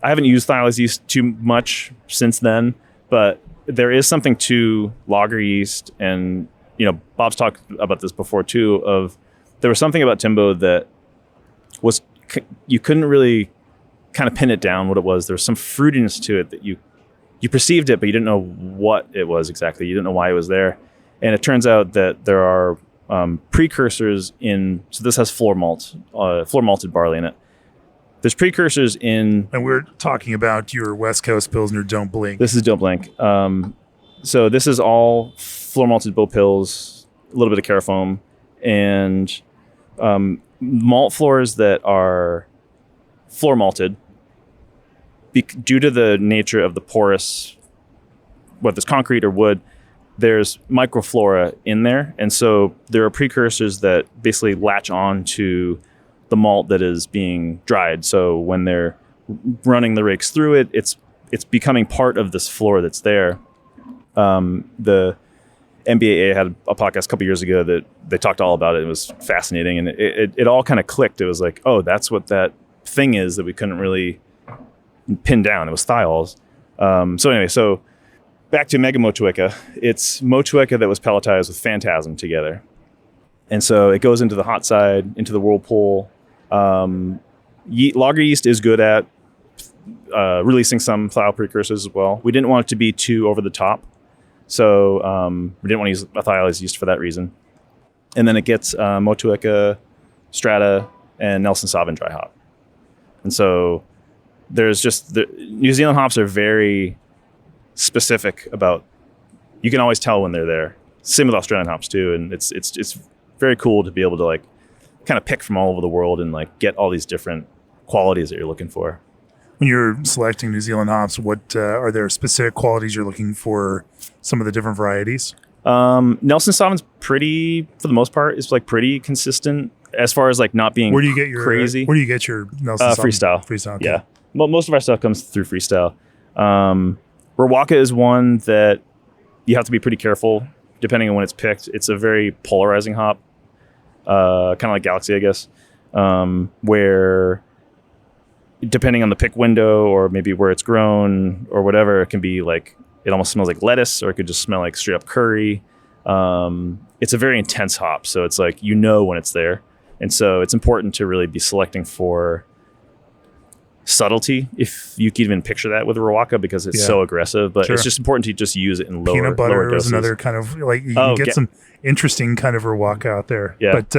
haven't used thiolized yeast too much since then, but there is something to lager yeast. And, Bob's talked about this before too, there was something about Timbo that was, you couldn't really kind of pin it down what it was. There was some fruitiness to it that you perceived it, but you didn't know what it was exactly. You didn't know why it was there. And it turns out that there are precursors in, so this has floor malted barley in it. There's precursors in... And we're talking about your West Coast Pilsner Don't Blink. This is Don't Blink. So this is all floor malted Bo Pils, a little bit of Carafoam, and malt floors that are floor malted due to the nature of the porous, whether it's concrete or wood, there's microflora in there. And so there are precursors that basically latch on to the malt that is being dried. So when they're running the rakes through it, it's becoming part of this floor that's there. The MBAA had a podcast a couple years ago that they talked all about it. It was fascinating. And it all kind of clicked. It was like, oh, that's what that thing is that we couldn't really pin down. It was thiols. So back to Mega Motueka. It's Motueka that was pelletized with Phantasm together. And so it goes into the hot side, into the whirlpool. Lager yeast is good at releasing some thiol precursors as well. We didn't want it to be too over the top. So we didn't want to use a thiolized yeast for that reason. And then it gets Motueka, Strata, and Nelson Sauvin dry hop. And so there's just... New Zealand hops are very specific about... You can always tell when they're there. Same with Australian hops too. And it's very cool to be able to like kind of pick from all over the world and like get all these different qualities that you're looking for. When you're selecting New Zealand hops, what are there specific qualities you're looking for some of the different varieties? Nelson Sauvin's pretty, for the most part, is like pretty consistent as far as like not being where do you get your crazy. Where do you get your Nelson Sauvin? Freestyle. Okay. Yeah. Well, most of our stuff comes through Freestyle. Rawaka is one that you have to be pretty careful depending on when it's picked. It's a very polarizing hop, kind of like Galaxy, I guess, where depending on the pick window or maybe where it's grown or whatever, it can be like, it almost smells like lettuce, or it could just smell like straight up curry. It's a very intense hop. So it's like, when it's there. And so it's important to really be selecting for subtlety, if you can even picture that with Rawaka, because it's so aggressive. But it's just important to just use it in lower peanut butter lower doses. is another kind of like you can get some interesting kind of Rawaka out there. Yeah. But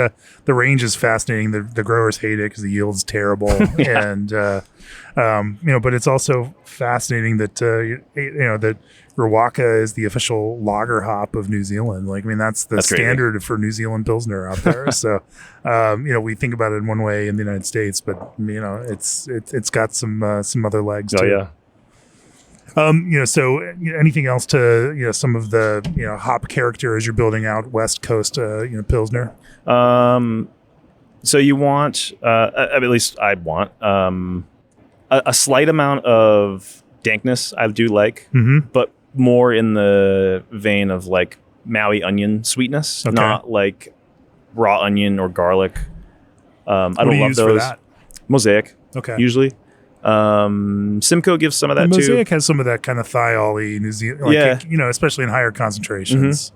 the range is fascinating. The growers hate it because the yield's terrible, and but it's also fascinating that that Rawaka is the official lager hop of New Zealand. Like, I mean, that's standard crazy for New Zealand Pilsner out there. So, we think about it in one way in the United States, but it's got some other legs too. So anything else to some of the hop character as you're building out West Coast Pilsner? So you want at least I'd want a slight amount of dankness. I do like, but more in the vein of like Maui onion sweetness, not like raw onion or garlic. I don't love those. For that? Mosaic, usually. Simcoe gives some of that Mosaic too. Mosaic has some of that kind of thiol-y New Zealand, especially in higher concentrations.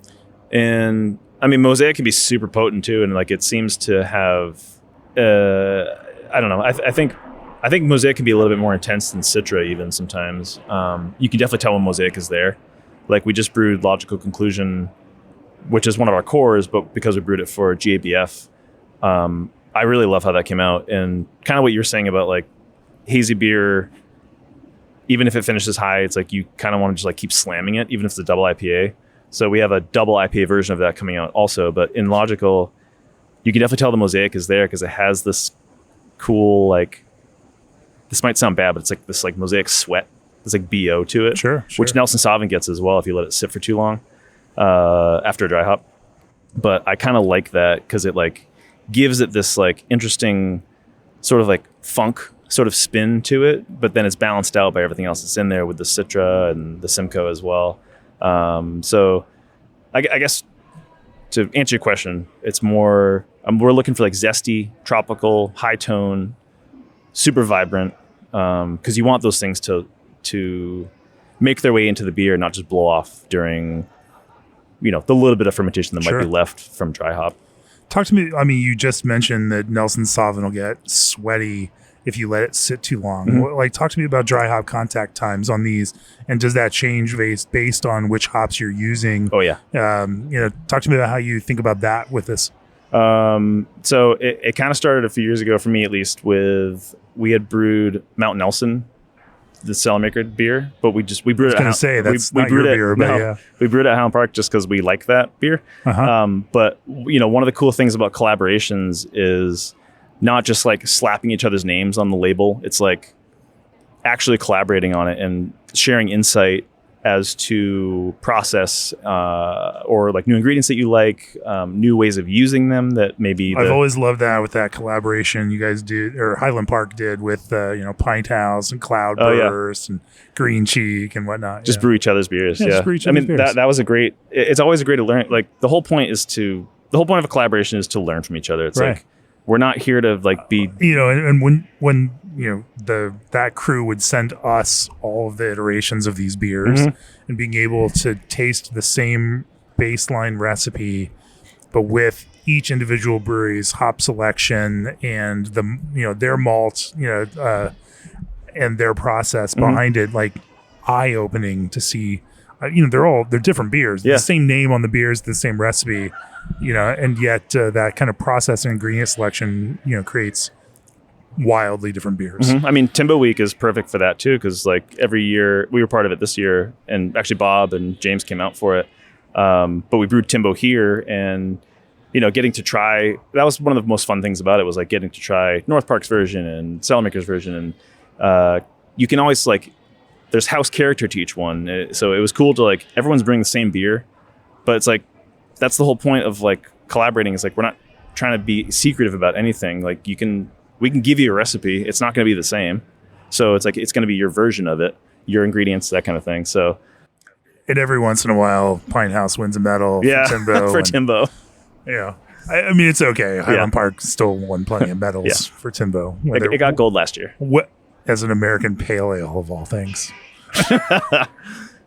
And I mean, Mosaic can be super potent too, and like it seems to have. I don't know. I think Mosaic can be a little bit more intense than Citra even sometimes. You can definitely tell when Mosaic is there. Like we just brewed Logical Conclusion, which is one of our cores, but because we brewed it for GABF, I really love how that came out. And kind of what you're saying about like hazy beer, even if it finishes high, it's like you kind of want to just like keep slamming it, even if it's a double IPA. So we have a double IPA version of that coming out also. But in Logical, you can definitely tell the Mosaic is there because it has this cool, like, this might sound bad, but it's like this like Mosaic sweat. There's like BO to it. Sure. Which Nelson Sauvin gets as well if you let it sit for too long after a dry hop. But I kind of like that because it like gives it this like interesting sort of like funk sort of spin to it, but then it's balanced out by everything else that's in there with the Citra and the Simcoe as well. So I guess to answer your question, it's more, we're looking for like zesty, tropical, high tone, super vibrant, because you want those things to make their way into the beer, not just blow off during, the little bit of fermentation that might be left from dry hop. Talk to me. I mean, you just mentioned that Nelson Sauvin will get sweaty if you let it sit too long. Like, talk to me about dry hop contact times on these, and does that change based on which hops you're using? Oh yeah. Talk to me about how you think about that with this. So it kind of started a few years ago for me, at least, with we had brewed Mount Nelson, the cellar maker beer, but we brewed it. I was going to say that's not your beer, but yeah, we brewed it at Highland Park just because we like that beer. But one of the cool things about collaborations is not just like slapping each other's names on the label. It's like actually collaborating on it and sharing insight as to process or like new ingredients that you like, new ways of using them that maybe... I've always loved that with that collaboration you guys did, or Highland Park did with, Pint House and Cloudburst and Green Cheek and whatnot. Just brew each other's beers. Yeah. Just brew each other's beers. That was a great... It's always a great to learn. Like the whole point of a collaboration is to learn from each other. It's like, we're not here to like be... and when that crew would send us all of the iterations of these beers and being able to taste the same baseline recipe, but with each individual brewery's hop selection and their malts, and their process behind it, like eye-opening to see, they're different beers. The same name on the beers, the same recipe, and yet that kind of process and ingredient selection, creates wildly different beers. I mean, Timbo Week is perfect for that too, because like every year, we were part of it this year, and actually Bob and James came out for it. But we brewed Timbo here, and getting to try, that was one of the most fun things about it, was like getting to try North Park's version and Cellarmaker's version, and you can always like, there's house character to each one. So it was cool to like, everyone's bringing the same beer, but it's like, that's the whole point of like collaborating, is like, we're not trying to be secretive about anything. Like we can give you a recipe. It's not going to be the same. So it's like, it's going to be your version of it, your ingredients, that kind of thing. So, and every once in a while, Pine House wins a medal for Timbo. For Timbo. Yeah. I mean, it's okay. Highland Park still won plenty of medals for Timbo. It got gold last year. What, as an American pale ale of all things.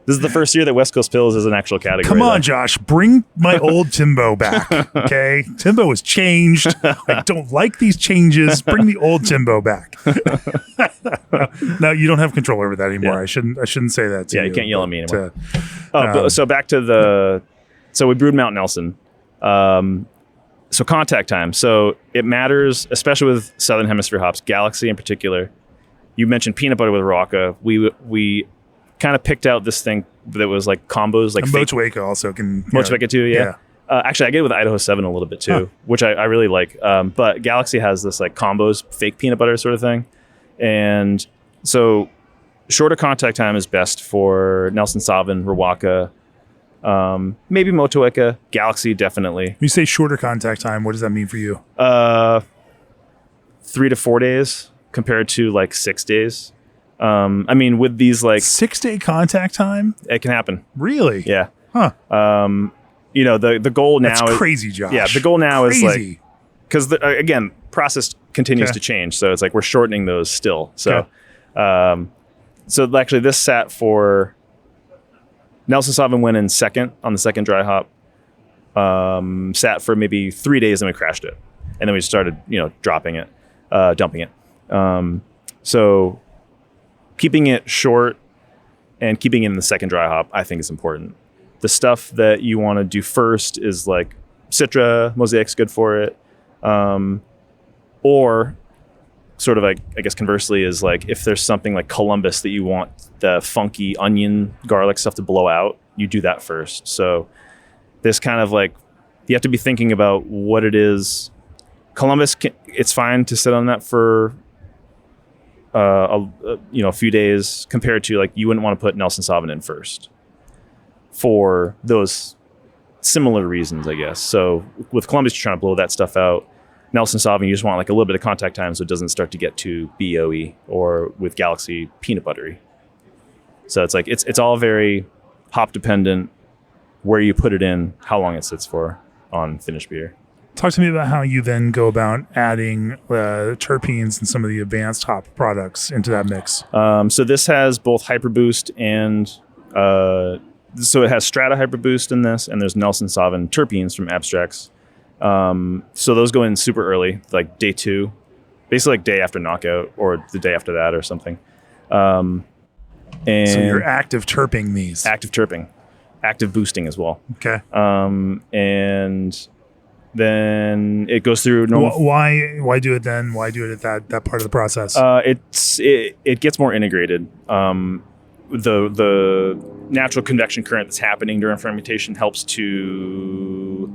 This is the first year that West Coast Pills is an actual category. Come on, Josh, bring my old Timbo back. Okay, Timbo has changed. I don't like these changes. Bring the old Timbo back. No, you don't have control over that anymore. Yeah. I shouldn't say that to you. You can't yell at me anymore. So back to so we brewed Mount Nelson. So contact time. So it matters, especially with Southern Hemisphere hops, Galaxy in particular. You mentioned peanut butter with Rocca. We kind of picked out this thing that was like combos, like Motueka also can. Motueka too, yeah. Actually, I get it with Idaho 7 a little bit too, which I really like. But Galaxy has this like combos, fake peanut butter sort of thing. And so shorter contact time is best for Nelson Sauvin, Rwaka, maybe Motueka, Galaxy definitely. When you say shorter contact time, what does that mean for you? 3 to 4 days compared to like 6 days. I mean, with these like 6-day contact time, it can happen. Really? Yeah. Huh. You know, the goal now That's is crazy, Josh. Yeah, the goal now is crazy. like, because again, process continues to change, so it's like we're shortening those still. So, so actually, this sat for Nelson Sauvin went in second on the second dry hop. Sat for maybe 3 days, and we crashed it, and then we started, dumping it. So keeping it short and keeping it in the second dry hop, I think is important. The stuff that you want to do first is like Citra, Mosaic's good for it. Or sort of like, I guess conversely is like, if there's something like Columbus that you want the funky onion, garlic stuff to blow out, you do that first. So this kind of like, you have to be thinking about what it is. Columbus, it's fine to sit on that for a few days compared to like, you wouldn't want to put Nelson Sauvin in first for those similar reasons, I guess. So with Columbus, you're trying to blow that stuff out. Nelson Sauvin, you just want like a little bit of contact time so it doesn't start to get too BOE, or with Galaxy, peanut buttery. So it's like, it's all very hop dependent, where you put it in, how long it sits for on finished beer. Talk to me about how you then go about adding terpenes and some of the advanced hop products into that mix. So this has both Hyperboost and so it has Strata Hyperboost in this, and there's Nelson Sauvin terpenes from Abstracts. So those go in super early, like day 2, basically like day after knockout or the day after that or something. And so you're active terping these. Active terping, active boosting as well. Okay. And then it goes through normal. Why do it then? Why do it at that part of the process? It gets more integrated. The natural convection current that's happening during fermentation helps to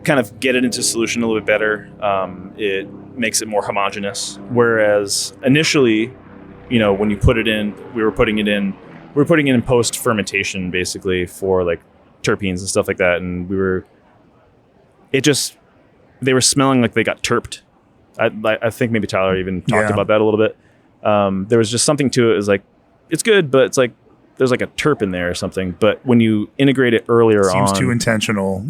kind of get it into solution a little bit better. It makes it more homogeneous. Whereas initially, when you put it in, we were putting it in post fermentation basically for like terpenes and stuff like that, and they were smelling like they got terped. I think maybe Tyler even talked about that a little bit. There was just something to it. Is like, it's good, but it's like there's like a terp in there or something. But when you integrate it earlier on, seems too intentional.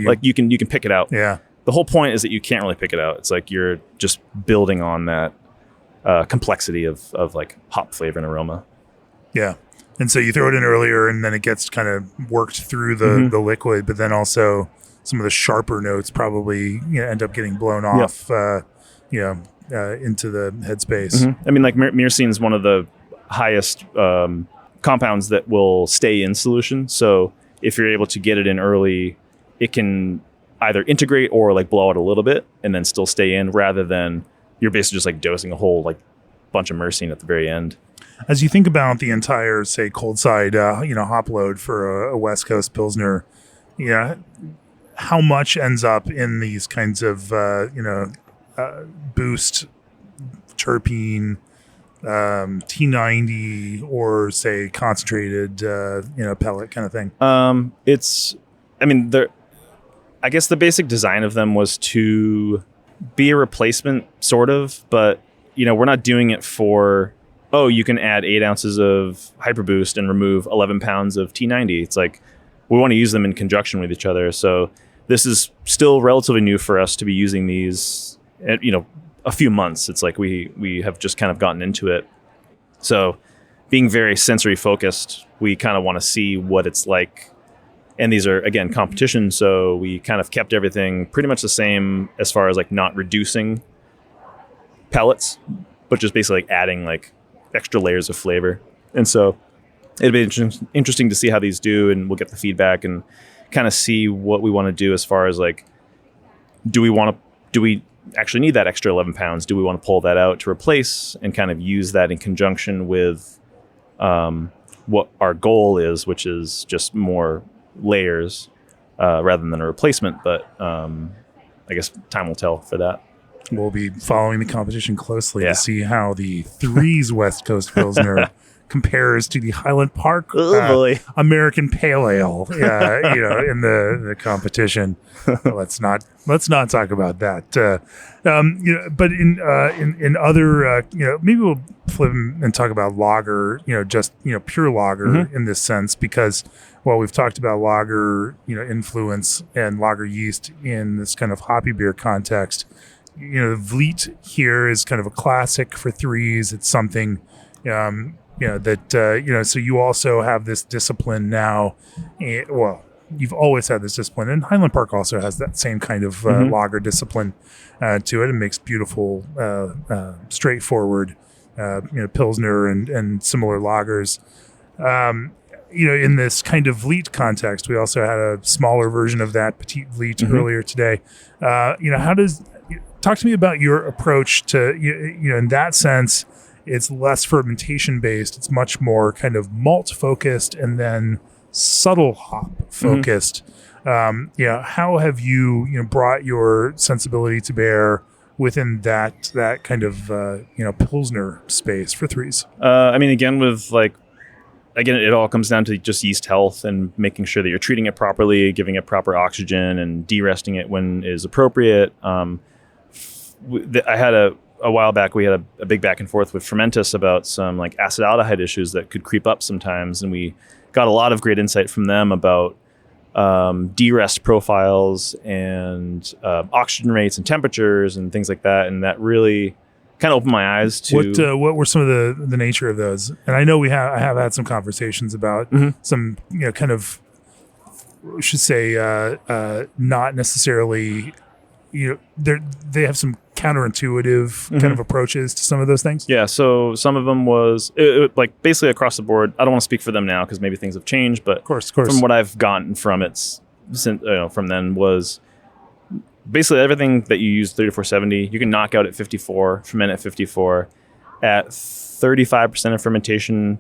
Like you can pick it out. Yeah. The whole point is that you can't really pick it out. It's like you're just building on that complexity of like hop flavor and aroma. Yeah. And so you throw it in earlier, and then it gets kind of worked through the liquid, but then also some of the sharper notes probably end up getting blown off, into the headspace. Mm-hmm. I mean, like myrcene is one of the highest compounds that will stay in solution. So if you're able to get it in early, it can either integrate or like blow out a little bit and then still stay in, rather than you're basically just like dosing a whole like bunch of myrcene at the very end. As you think about the entire, say, cold side, hop load for a West Coast Pilsner, how much ends up in these kinds of, boost terpene, T90, or say concentrated, pellet kind of thing? I guess the basic design of them was to be a replacement, sort of, but we're not doing it for, you can add 8 ounces of Hyperboost and remove 11 pounds of T90. It's like, we want to use them in conjunction with each other. So this is still relatively new for us to be using these, a few months. It's like we have just kind of gotten into it. So being very sensory focused, we kind of want to see what it's like. And these are, again, competition. So we kind of kept everything pretty much the same as far as like not reducing pellets, but just basically like adding like extra layers of flavor. And so it'd be interesting to see how these do, and we'll get the feedback and kind of see what we want to do as far as like, do we actually need that extra 11 pounds? Do we want to pull that out to replace and kind of use that in conjunction with what our goal is, which is just more layers rather than a replacement. But I guess time will tell for that. We'll be following the competition closely to see how the Threes West Coast Pilsner compares to the Highland Park American Pale Ale, in the competition. Let's not talk about that. But in other, maybe we'll flip and talk about lager, just pure lager in this sense, because while we've talked about lager, influence and lager yeast in this kind of hoppy beer context, Vliet here is kind of a classic for threes. It's something. So you also have this discipline now. You've always had this discipline, and Highland Park also has that same kind of lager discipline to it. It makes beautiful, straightforward, Pilsner and similar lagers. In this kind of Vliet context, we also had a smaller version of that, Petite Vliet, earlier today. Talk to me about your approach to, in that sense. It's less fermentation based. It's much more kind of malt focused and then subtle hop focused. How have you brought your sensibility to bear within that kind of Pilsner space for threes? Again, it all comes down to just yeast health and making sure that you're treating it properly, giving it proper oxygen, and de-resting it when is appropriate. I had a while back, we had a big back and forth with Fermentus about some like acetaldehyde issues that could creep up sometimes. And we got a lot of great insight from them about de-rest profiles and oxygen rates and temperatures and things like that. And that really kind of opened my eyes to what were some of the nature of those. And I know I have had some conversations about some, kind of, I should say, not necessarily, they have some counterintuitive kind of approaches to some of those things. Yeah. So some of them was like basically across the board. I don't want to speak for them now because maybe things have changed, but of course. From what I've gotten from from then was basically everything that you use 3470, you can knock out at 54, ferment at 54, at 35% of fermentation,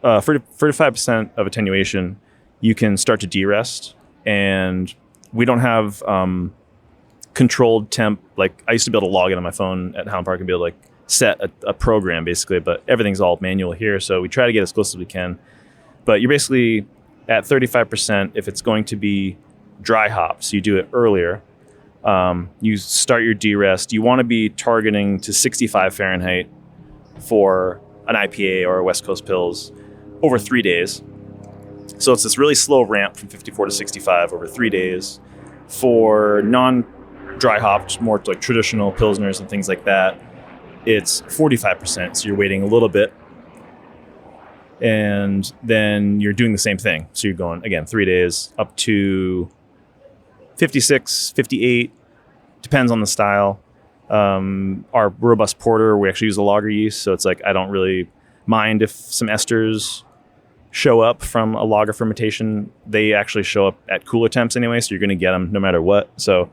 35% of attenuation, you can start to de-rest. And we don't have controlled temp. Like I used to be able to log in on my phone at Highland Park and be able to like set a program basically, but everything's all manual here. So we try to get as close as we can. But you're basically at 35% if it's going to be dry hop. So you do it earlier. You start your de-rest. You want to be targeting to 65 Fahrenheit for an IPA or a West Coast Pils over 3 days. So it's this really slow ramp from 54 to 65 over 3 days. For non-dry hopped, more like traditional Pilsners and things like that, it's 45%. So you're waiting a little bit. And then you're doing the same thing. So you're going, again, 3 days up to 56, 58, depends on the style. Our robust porter, we actually use a lager yeast, so it's like I don't really mind if some esters show up from a lager fermentation. They actually show up at cooler temps anyway, so you're going to get them no matter what. So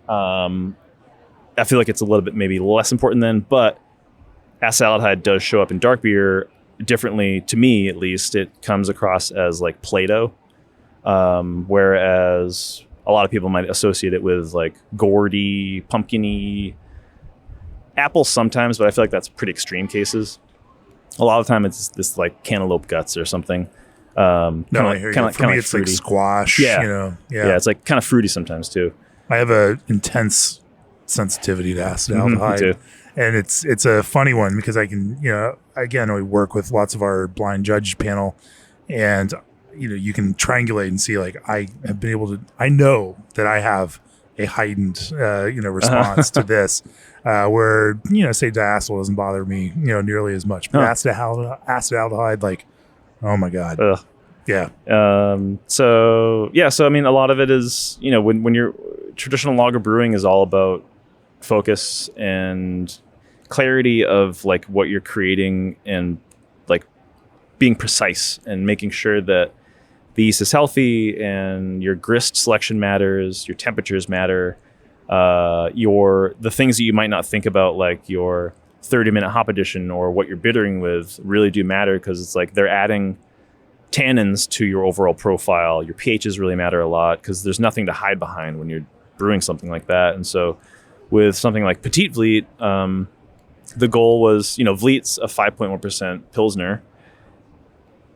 I feel like it's a little bit maybe less important then, but acetaldehyde does show up in dark beer differently. To me, at least, it comes across as like Play-Doh, whereas a lot of people might associate it with like gourdy, pumpkin-y, apple sometimes, but I feel like that's pretty extreme cases. A lot of the time it's this like cantaloupe guts or something. I hear you. For me, it's fruity. Like squash. Yeah, it's like kind of fruity sometimes too. I have a intense sensitivity to acetaldehyde, me too. And it's a funny one because I can, again, we work with lots of our blind judge panel, and you can triangulate and see like I know that I have heightened, response to this, where, say diacetyl doesn't bother me, nearly as much. But acetaldehyde, like, oh my God. Ugh. Yeah. So I mean, a lot of it is, when you're traditional lager brewing is all about focus and clarity of like what you're creating and like being precise and making sure that the yeast is healthy and your grist selection matters, your temperatures matter, the things that you might not think about, like your 30-minute hop addition or what you're bittering with, really do matter, because it's like they're adding tannins to your overall profile. Your pHs really matter a lot because there's nothing to hide behind when you're brewing something like that. And so with something like Petite Vliet, the goal was, Vliet's a 5.1% Pilsner,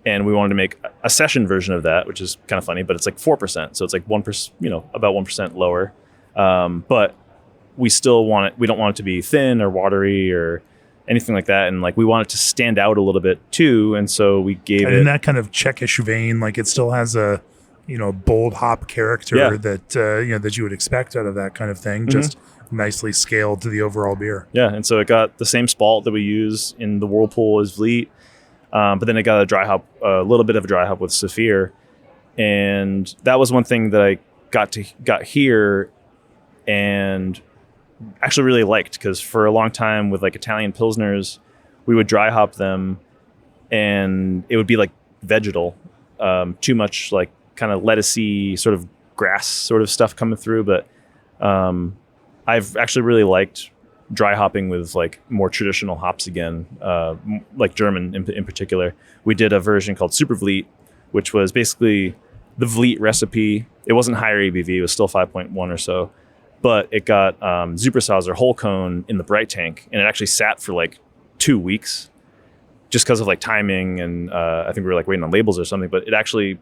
and we wanted to make a session version of that, which is kind of funny, but it's like 4%. So it's like 1%, about 1% lower. But we still we don't want it to be thin or watery or anything like that. And like, we want it to stand out a little bit too. And so we gave it in that kind of Czechish vein, like it still has a, bold hop character that, that you would expect out of that kind of thing. Mm-hmm. Just nicely scaled to the overall beer. Yeah. And so it got the same spalt that we use in the Whirlpool as Vliet. But then it got a little bit of a dry hop with Saphir. And that was one thing that I got here and actually really liked, because for a long time with like Italian Pilsners, we would dry hop them and it would be like vegetal, too much like kind of lettucey sort of grass sort of stuff coming through. But I've actually really liked dry hopping with like more traditional hops again, like German in particular. We did a version called Super Vliet, which was basically the Vliet recipe. It wasn't higher ABV, it was still 5.1 or so, but it got Zupersauser whole cone in the bright tank, and it actually sat for like 2 weeks just because of like timing, and I think we were like waiting on labels or something. But it actually,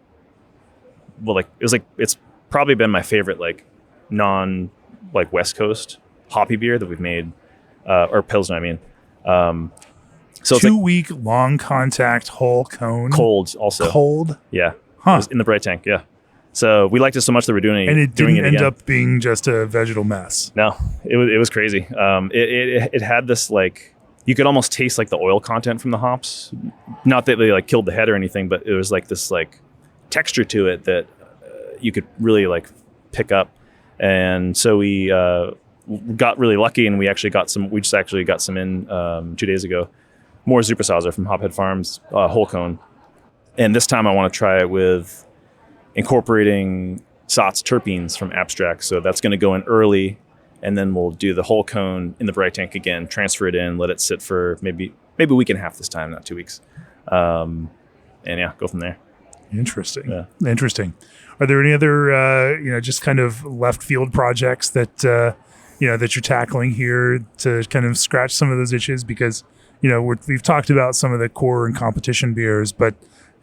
it's probably been my favorite like non like West Coast hoppy beer that we've made, or Pilsner, I mean. So 2 week long contact whole cone. Cold also. Cold? Yeah. Huh. It was in the bright tank, yeah. So we liked it so much that we're doing it. And it didn't end up being just a vegetal mess. No, it was crazy. It had this like, you could almost taste like the oil content from the hops. Not that they like killed the head or anything, but it was like this like texture to it that you could really like pick up. And so we got really lucky, and we just actually got some in 2 days ago. More Zupersauser from Hophead Farms, whole cone. And this time I want to try it with incorporating Saat's terpenes from Abstract. So that's going to go in early, and then we'll do the whole cone in the bright tank again, transfer it in, let it sit for maybe a week and a half this time, not 2 weeks. And yeah, go from there. Interesting. Yeah. Interesting. Are there any other, just kind of left field projects that, that you're tackling here to kind of scratch some of those itches? Because, we've talked about some of the core and competition beers, but,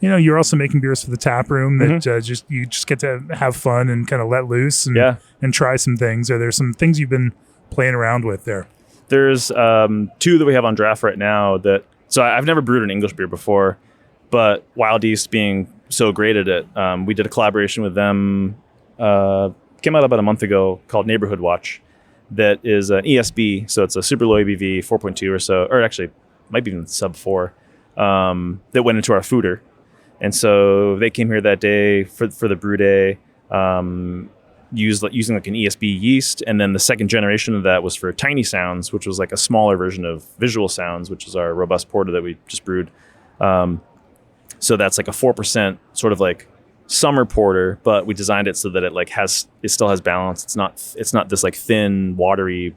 you're also making beers for the tap room that you just get to have fun and kind of let loose and try some things. Are there some things you've been playing around with there? There's 2 that we have on draft right now so I've never brewed an English beer before, but Wild Yeast being so great at it, we did a collaboration with them, came out about a month ago, called Neighborhood Watch, that is an ESB, so it's a super low ABV, 4.2 or so, or actually might be even sub 4, that went into our foeder. And so they came here that day for the brew day, using like an ESB yeast, and then the second generation of that was for Tiny Sounds, which was like a smaller version of Visual Sounds, which is our robust porter that we just brewed. So that's like a 4% sort of like summer porter, but we designed it so that it still has balance. It's not this like thin, watery,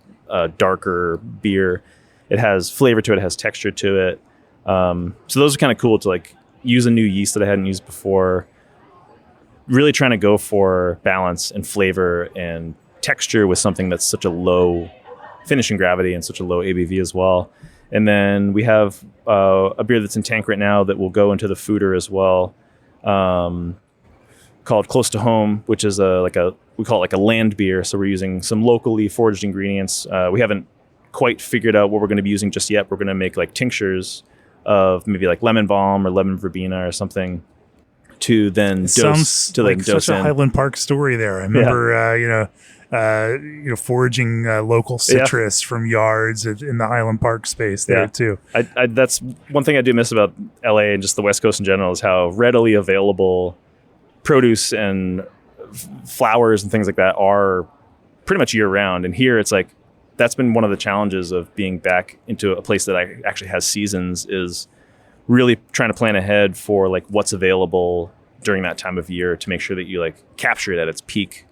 darker beer. It has flavor to it. It has texture to it. So those are kind of cool to like use a new yeast that I hadn't used before. Really trying to go for balance and flavor and texture with something that's such a low finishing gravity and such a low ABV as well. And then we have a beer that's in tank right now that will go into the foeder as well, called Close to Home, which is we call it like a land beer. So we're using some locally foraged ingredients. We haven't quite figured out what we're going to be using just yet. We're going to make like tinctures of maybe like lemon balm or lemon verbena or something to then dose. Sounds like such a Highland Park story there. I remember, foraging local citrus from yards in the Highland Park space there too. That's one thing I do miss about LA and just the West Coast in general is how readily available produce and flowers and things like that are pretty much year round. And here it's like, that's been one of the challenges of being back into a place that actually has seasons, is really trying to plan ahead for like what's available during that time of year to make sure that you like capture it at its peak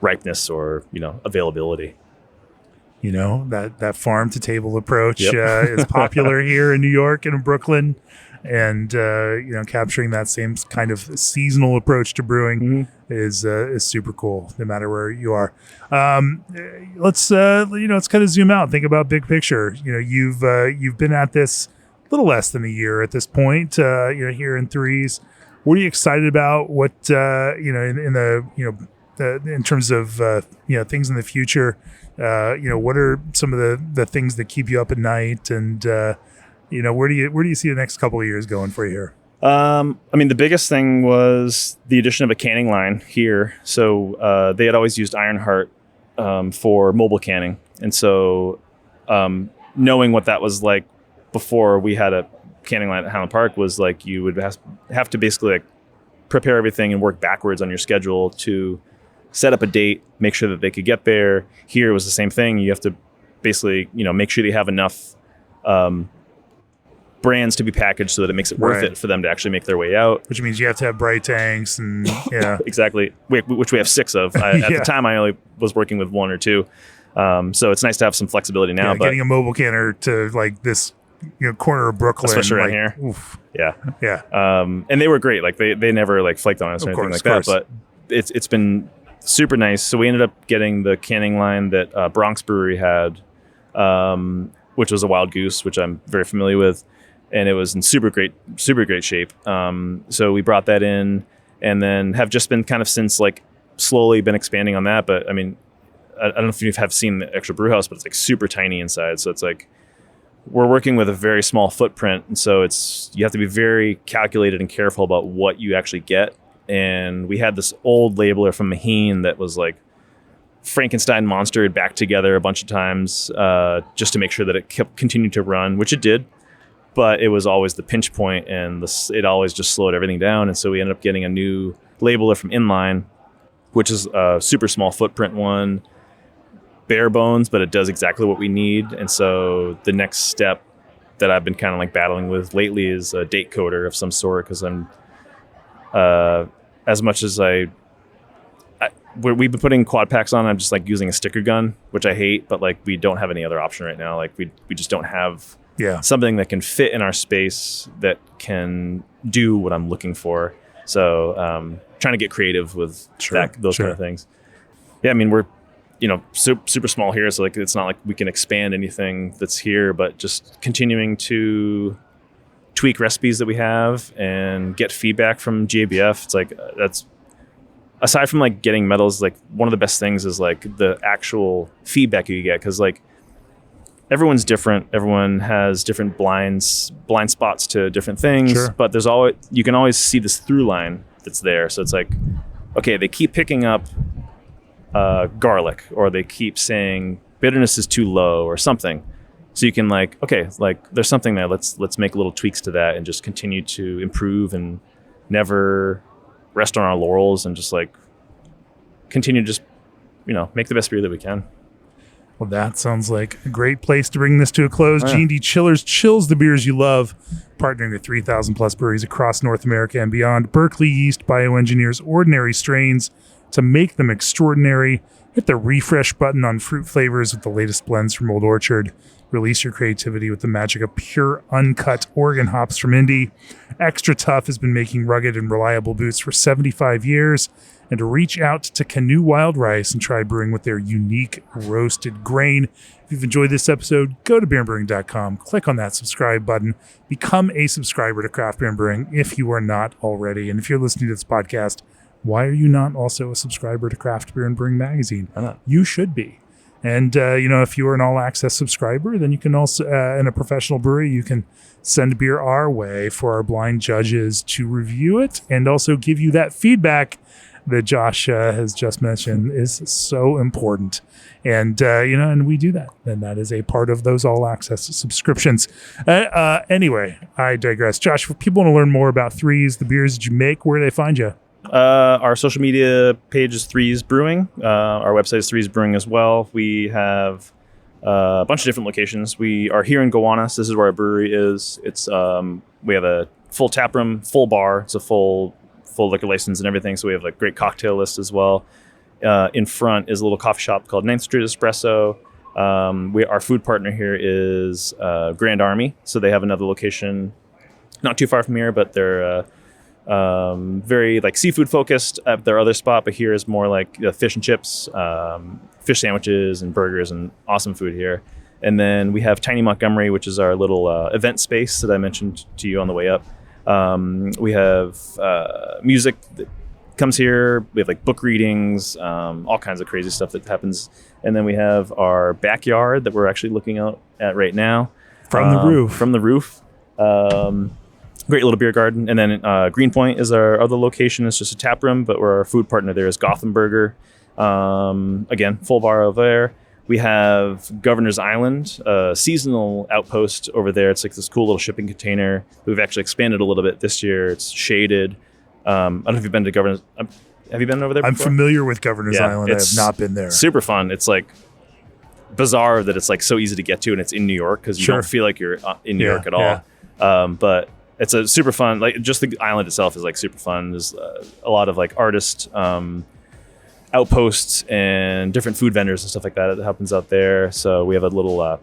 ripeness or, availability. That farm to table approach is popular here in New York and in Brooklyn. And, capturing that same kind of seasonal approach to brewing is super cool, no matter where you are. Let's kind of zoom out, think about big picture. You've been at this a little less than a year at this point, here in Threes. What are you excited about? What, in terms of, things in the future, what are some of the things that keep you up at night, and, where do you see the next couple of years going for you here? The biggest thing was the addition of a canning line here. So they had always used Ironheart for mobile canning. And so knowing what that was like before we had a canning line at Highland Park was like you would have to basically like prepare everything and work backwards on your schedule to set up a date, make sure that they could get there. Here it was the same thing. You have to basically, make sure that you have enough brands to be packaged so that it makes it worth it for them to actually make their way out. Which means you have to have bright tanks and exactly, which we have 6 of. At the time, I only was working with 1 or 2. So it's nice to have some flexibility now. But getting a mobile canner to like this corner of Brooklyn, especially around here. Oof. Yeah. And they were great. Like they never like flaked on us or anything like that. But it's been super nice. So we ended up getting the canning line that Bronx Brewery had, which was a Wild Goose, which I'm very familiar with. And it was in super great shape. So we brought that in, and then have just been kind of since like slowly been expanding on that. But I mean, I don't know if you have seen the actual brew house, but it's like super tiny inside. So it's like we're working with a very small footprint, and so you have to be very calculated and careful about what you actually get. And we had this old labeler from Maheen that was like Frankenstein monstered back together a bunch of times just to make sure that it continued to run, which it did. But it was always the pinch point, and it always just slowed everything down. And so we ended up getting a new labeler from Inline, which is a super small footprint one, bare bones, but it does exactly what we need. And so the next step that I've been kind of like battling with lately is a date coder of some sort, because I'm as much as we've been putting quad packs on, I'm just like using a sticker gun, which I hate, but like we don't have any other option right now. Like we just don't have something that can fit in our space that can do what I'm looking for. So trying to get creative with those kind of things. Yeah, I mean, we're super small here, so like it's not like we can expand anything that's here, but just continuing to tweak recipes that we have and get feedback from GABF. It's like that's, aside from like getting medals, like one of the best things is like the actual feedback you get, because like everyone's different. Everyone has different blind spots to different things, but you can always see this through line that's there. So it's like, okay, they keep picking up garlic, or they keep saying bitterness is too low or something. So you can like, okay, like there's something there. Let's make little tweaks to that and just continue to improve and never rest on our laurels, and just like continue to just, make the best beer that we can. Well, that sounds like a great place to bring this to a close. G&D Chillers chills the beers you love, partnering with 3,000 plus breweries across North America and beyond. Berkeley Yeast bioengineers ordinary strains to make them extraordinary. Hit the refresh button on fruit flavors with the latest blends from Old Orchard. Release your creativity with the magic of pure, uncut Oregon hops from Indy. Extra Tough has been making rugged and reliable boots for 75 years. And to reach out to Canoe Wild Rice and try brewing with their unique roasted grain. If you've enjoyed this episode, go to beerandbrewing.com, click on that subscribe button, become a subscriber to Craft Beer and Brewing if you are not already. And if you're listening to this podcast, why are you not also a subscriber to Craft Beer and Brewing magazine? You should be. And, if you are an all-access subscriber, then you can also, in a professional brewery, you can send beer our way for our blind judges to review it and also give you that feedback that Josh has just mentioned is so important. And, and we do that. And that is a part of those all access subscriptions. Anyway, I digress. Josh, if people want to learn more about Threes, the beers that you make, where do they find you? Our social media page is Threes Brewing. Our website is Threes Brewing as well. We have a bunch of different locations. We are here in Gowanus. This is where our brewery is. It's we have a full tap room, full bar. It's a full liquor license and everything. So we have like great cocktail list as well. In front is a little coffee shop called 9th Street Espresso. Our food partner here is Grand Army. So they have another location not too far from here, but they're very like seafood focused at their other spot. But here is more like fish and chips, fish sandwiches and burgers and awesome food here. And then we have Tiny Montgomery, which is our little event space that I mentioned to you on the way up. We have music that comes here. We have like book readings, all kinds of crazy stuff that happens. And then we have our backyard that we're actually looking out at right now. From the roof. Great little beer garden. And then Greenpoint is our other location. It's just a tap room, but our food partner there is Gotham Burger. Again, full bar over there. We have Governor's Island, a seasonal outpost over there. It's like this cool little shipping container. We've actually expanded a little bit this year. It's shaded. I don't know if you've been to Governor's. Have you been over there before? I'm familiar with Governor's Island. I have not been there. Super fun. It's like bizarre that it's like so easy to get to, and it's in New York because you don't feel like you're in New York at all. Yeah. But it's a super fun. Like just the island itself is like super fun. There's a lot of like artist outposts and different food vendors and stuff like that happens out there. So we have a little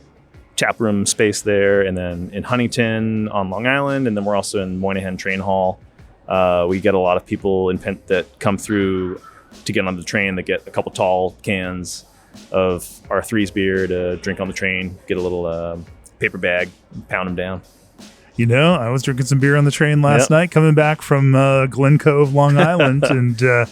tap room space there, and then in Huntington on Long Island, and then we're also in Moynihan Train Hall. We get a lot of people in Penn that come through to get on the train that get a couple tall cans of our Threes beer to drink on the train, get a little paper bag, and pound them down. I was drinking some beer on the train last night coming back from Glen Cove, Long Island, and the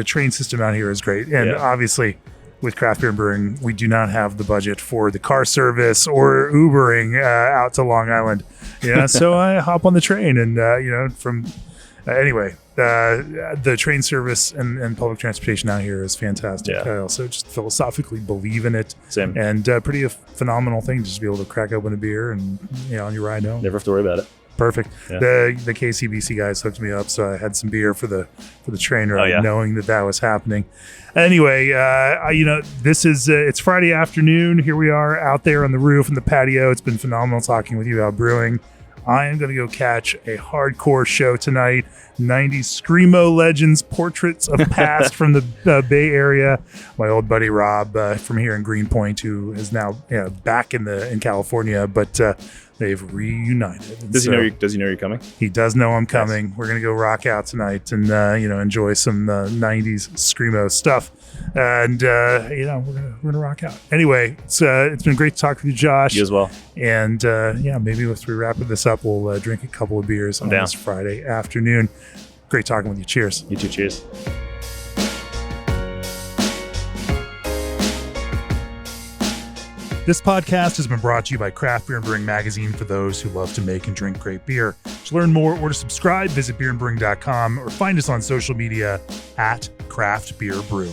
train system out here is great. And obviously with craft beer brewing, we do not have the budget for the car service or Ubering out to Long Island. So I hop on the train and, the train service and public transportation out here is fantastic. I also just philosophically believe in it. Same. And pretty a phenomenal thing just to be able to crack open a beer and, on your ride home. Never have to worry about it. Perfect. Yeah. The KCBC guys hooked me up, so I had some beer for the train ride, knowing that was happening. Anyway, this is it's Friday afternoon. Here we are out there on the roof in the patio. It's been phenomenal talking with you about brewing. I am going to go catch a hardcore show tonight. 90s Screamo legends, portraits of past from the Bay Area. My old buddy Rob from here in Greenpoint, who is now back in California, but they've reunited. Does he know you're coming? He does know I'm coming. Yes. We're going to go rock out tonight and enjoy some 90s Screamo stuff. And we're gonna rock out. Anyway, it's been great to talk with you, Josh. You as well. And maybe if we wrap this up, we'll drink a couple of beers on this Friday afternoon. Great talking with you. Cheers. You too. Cheers. This podcast has been brought to you by Craft Beer and Brewing Magazine for those who love to make and drink great beer. To learn more or to subscribe, visit beerandbrewing.com or find us on social media at Craft Beer Brew.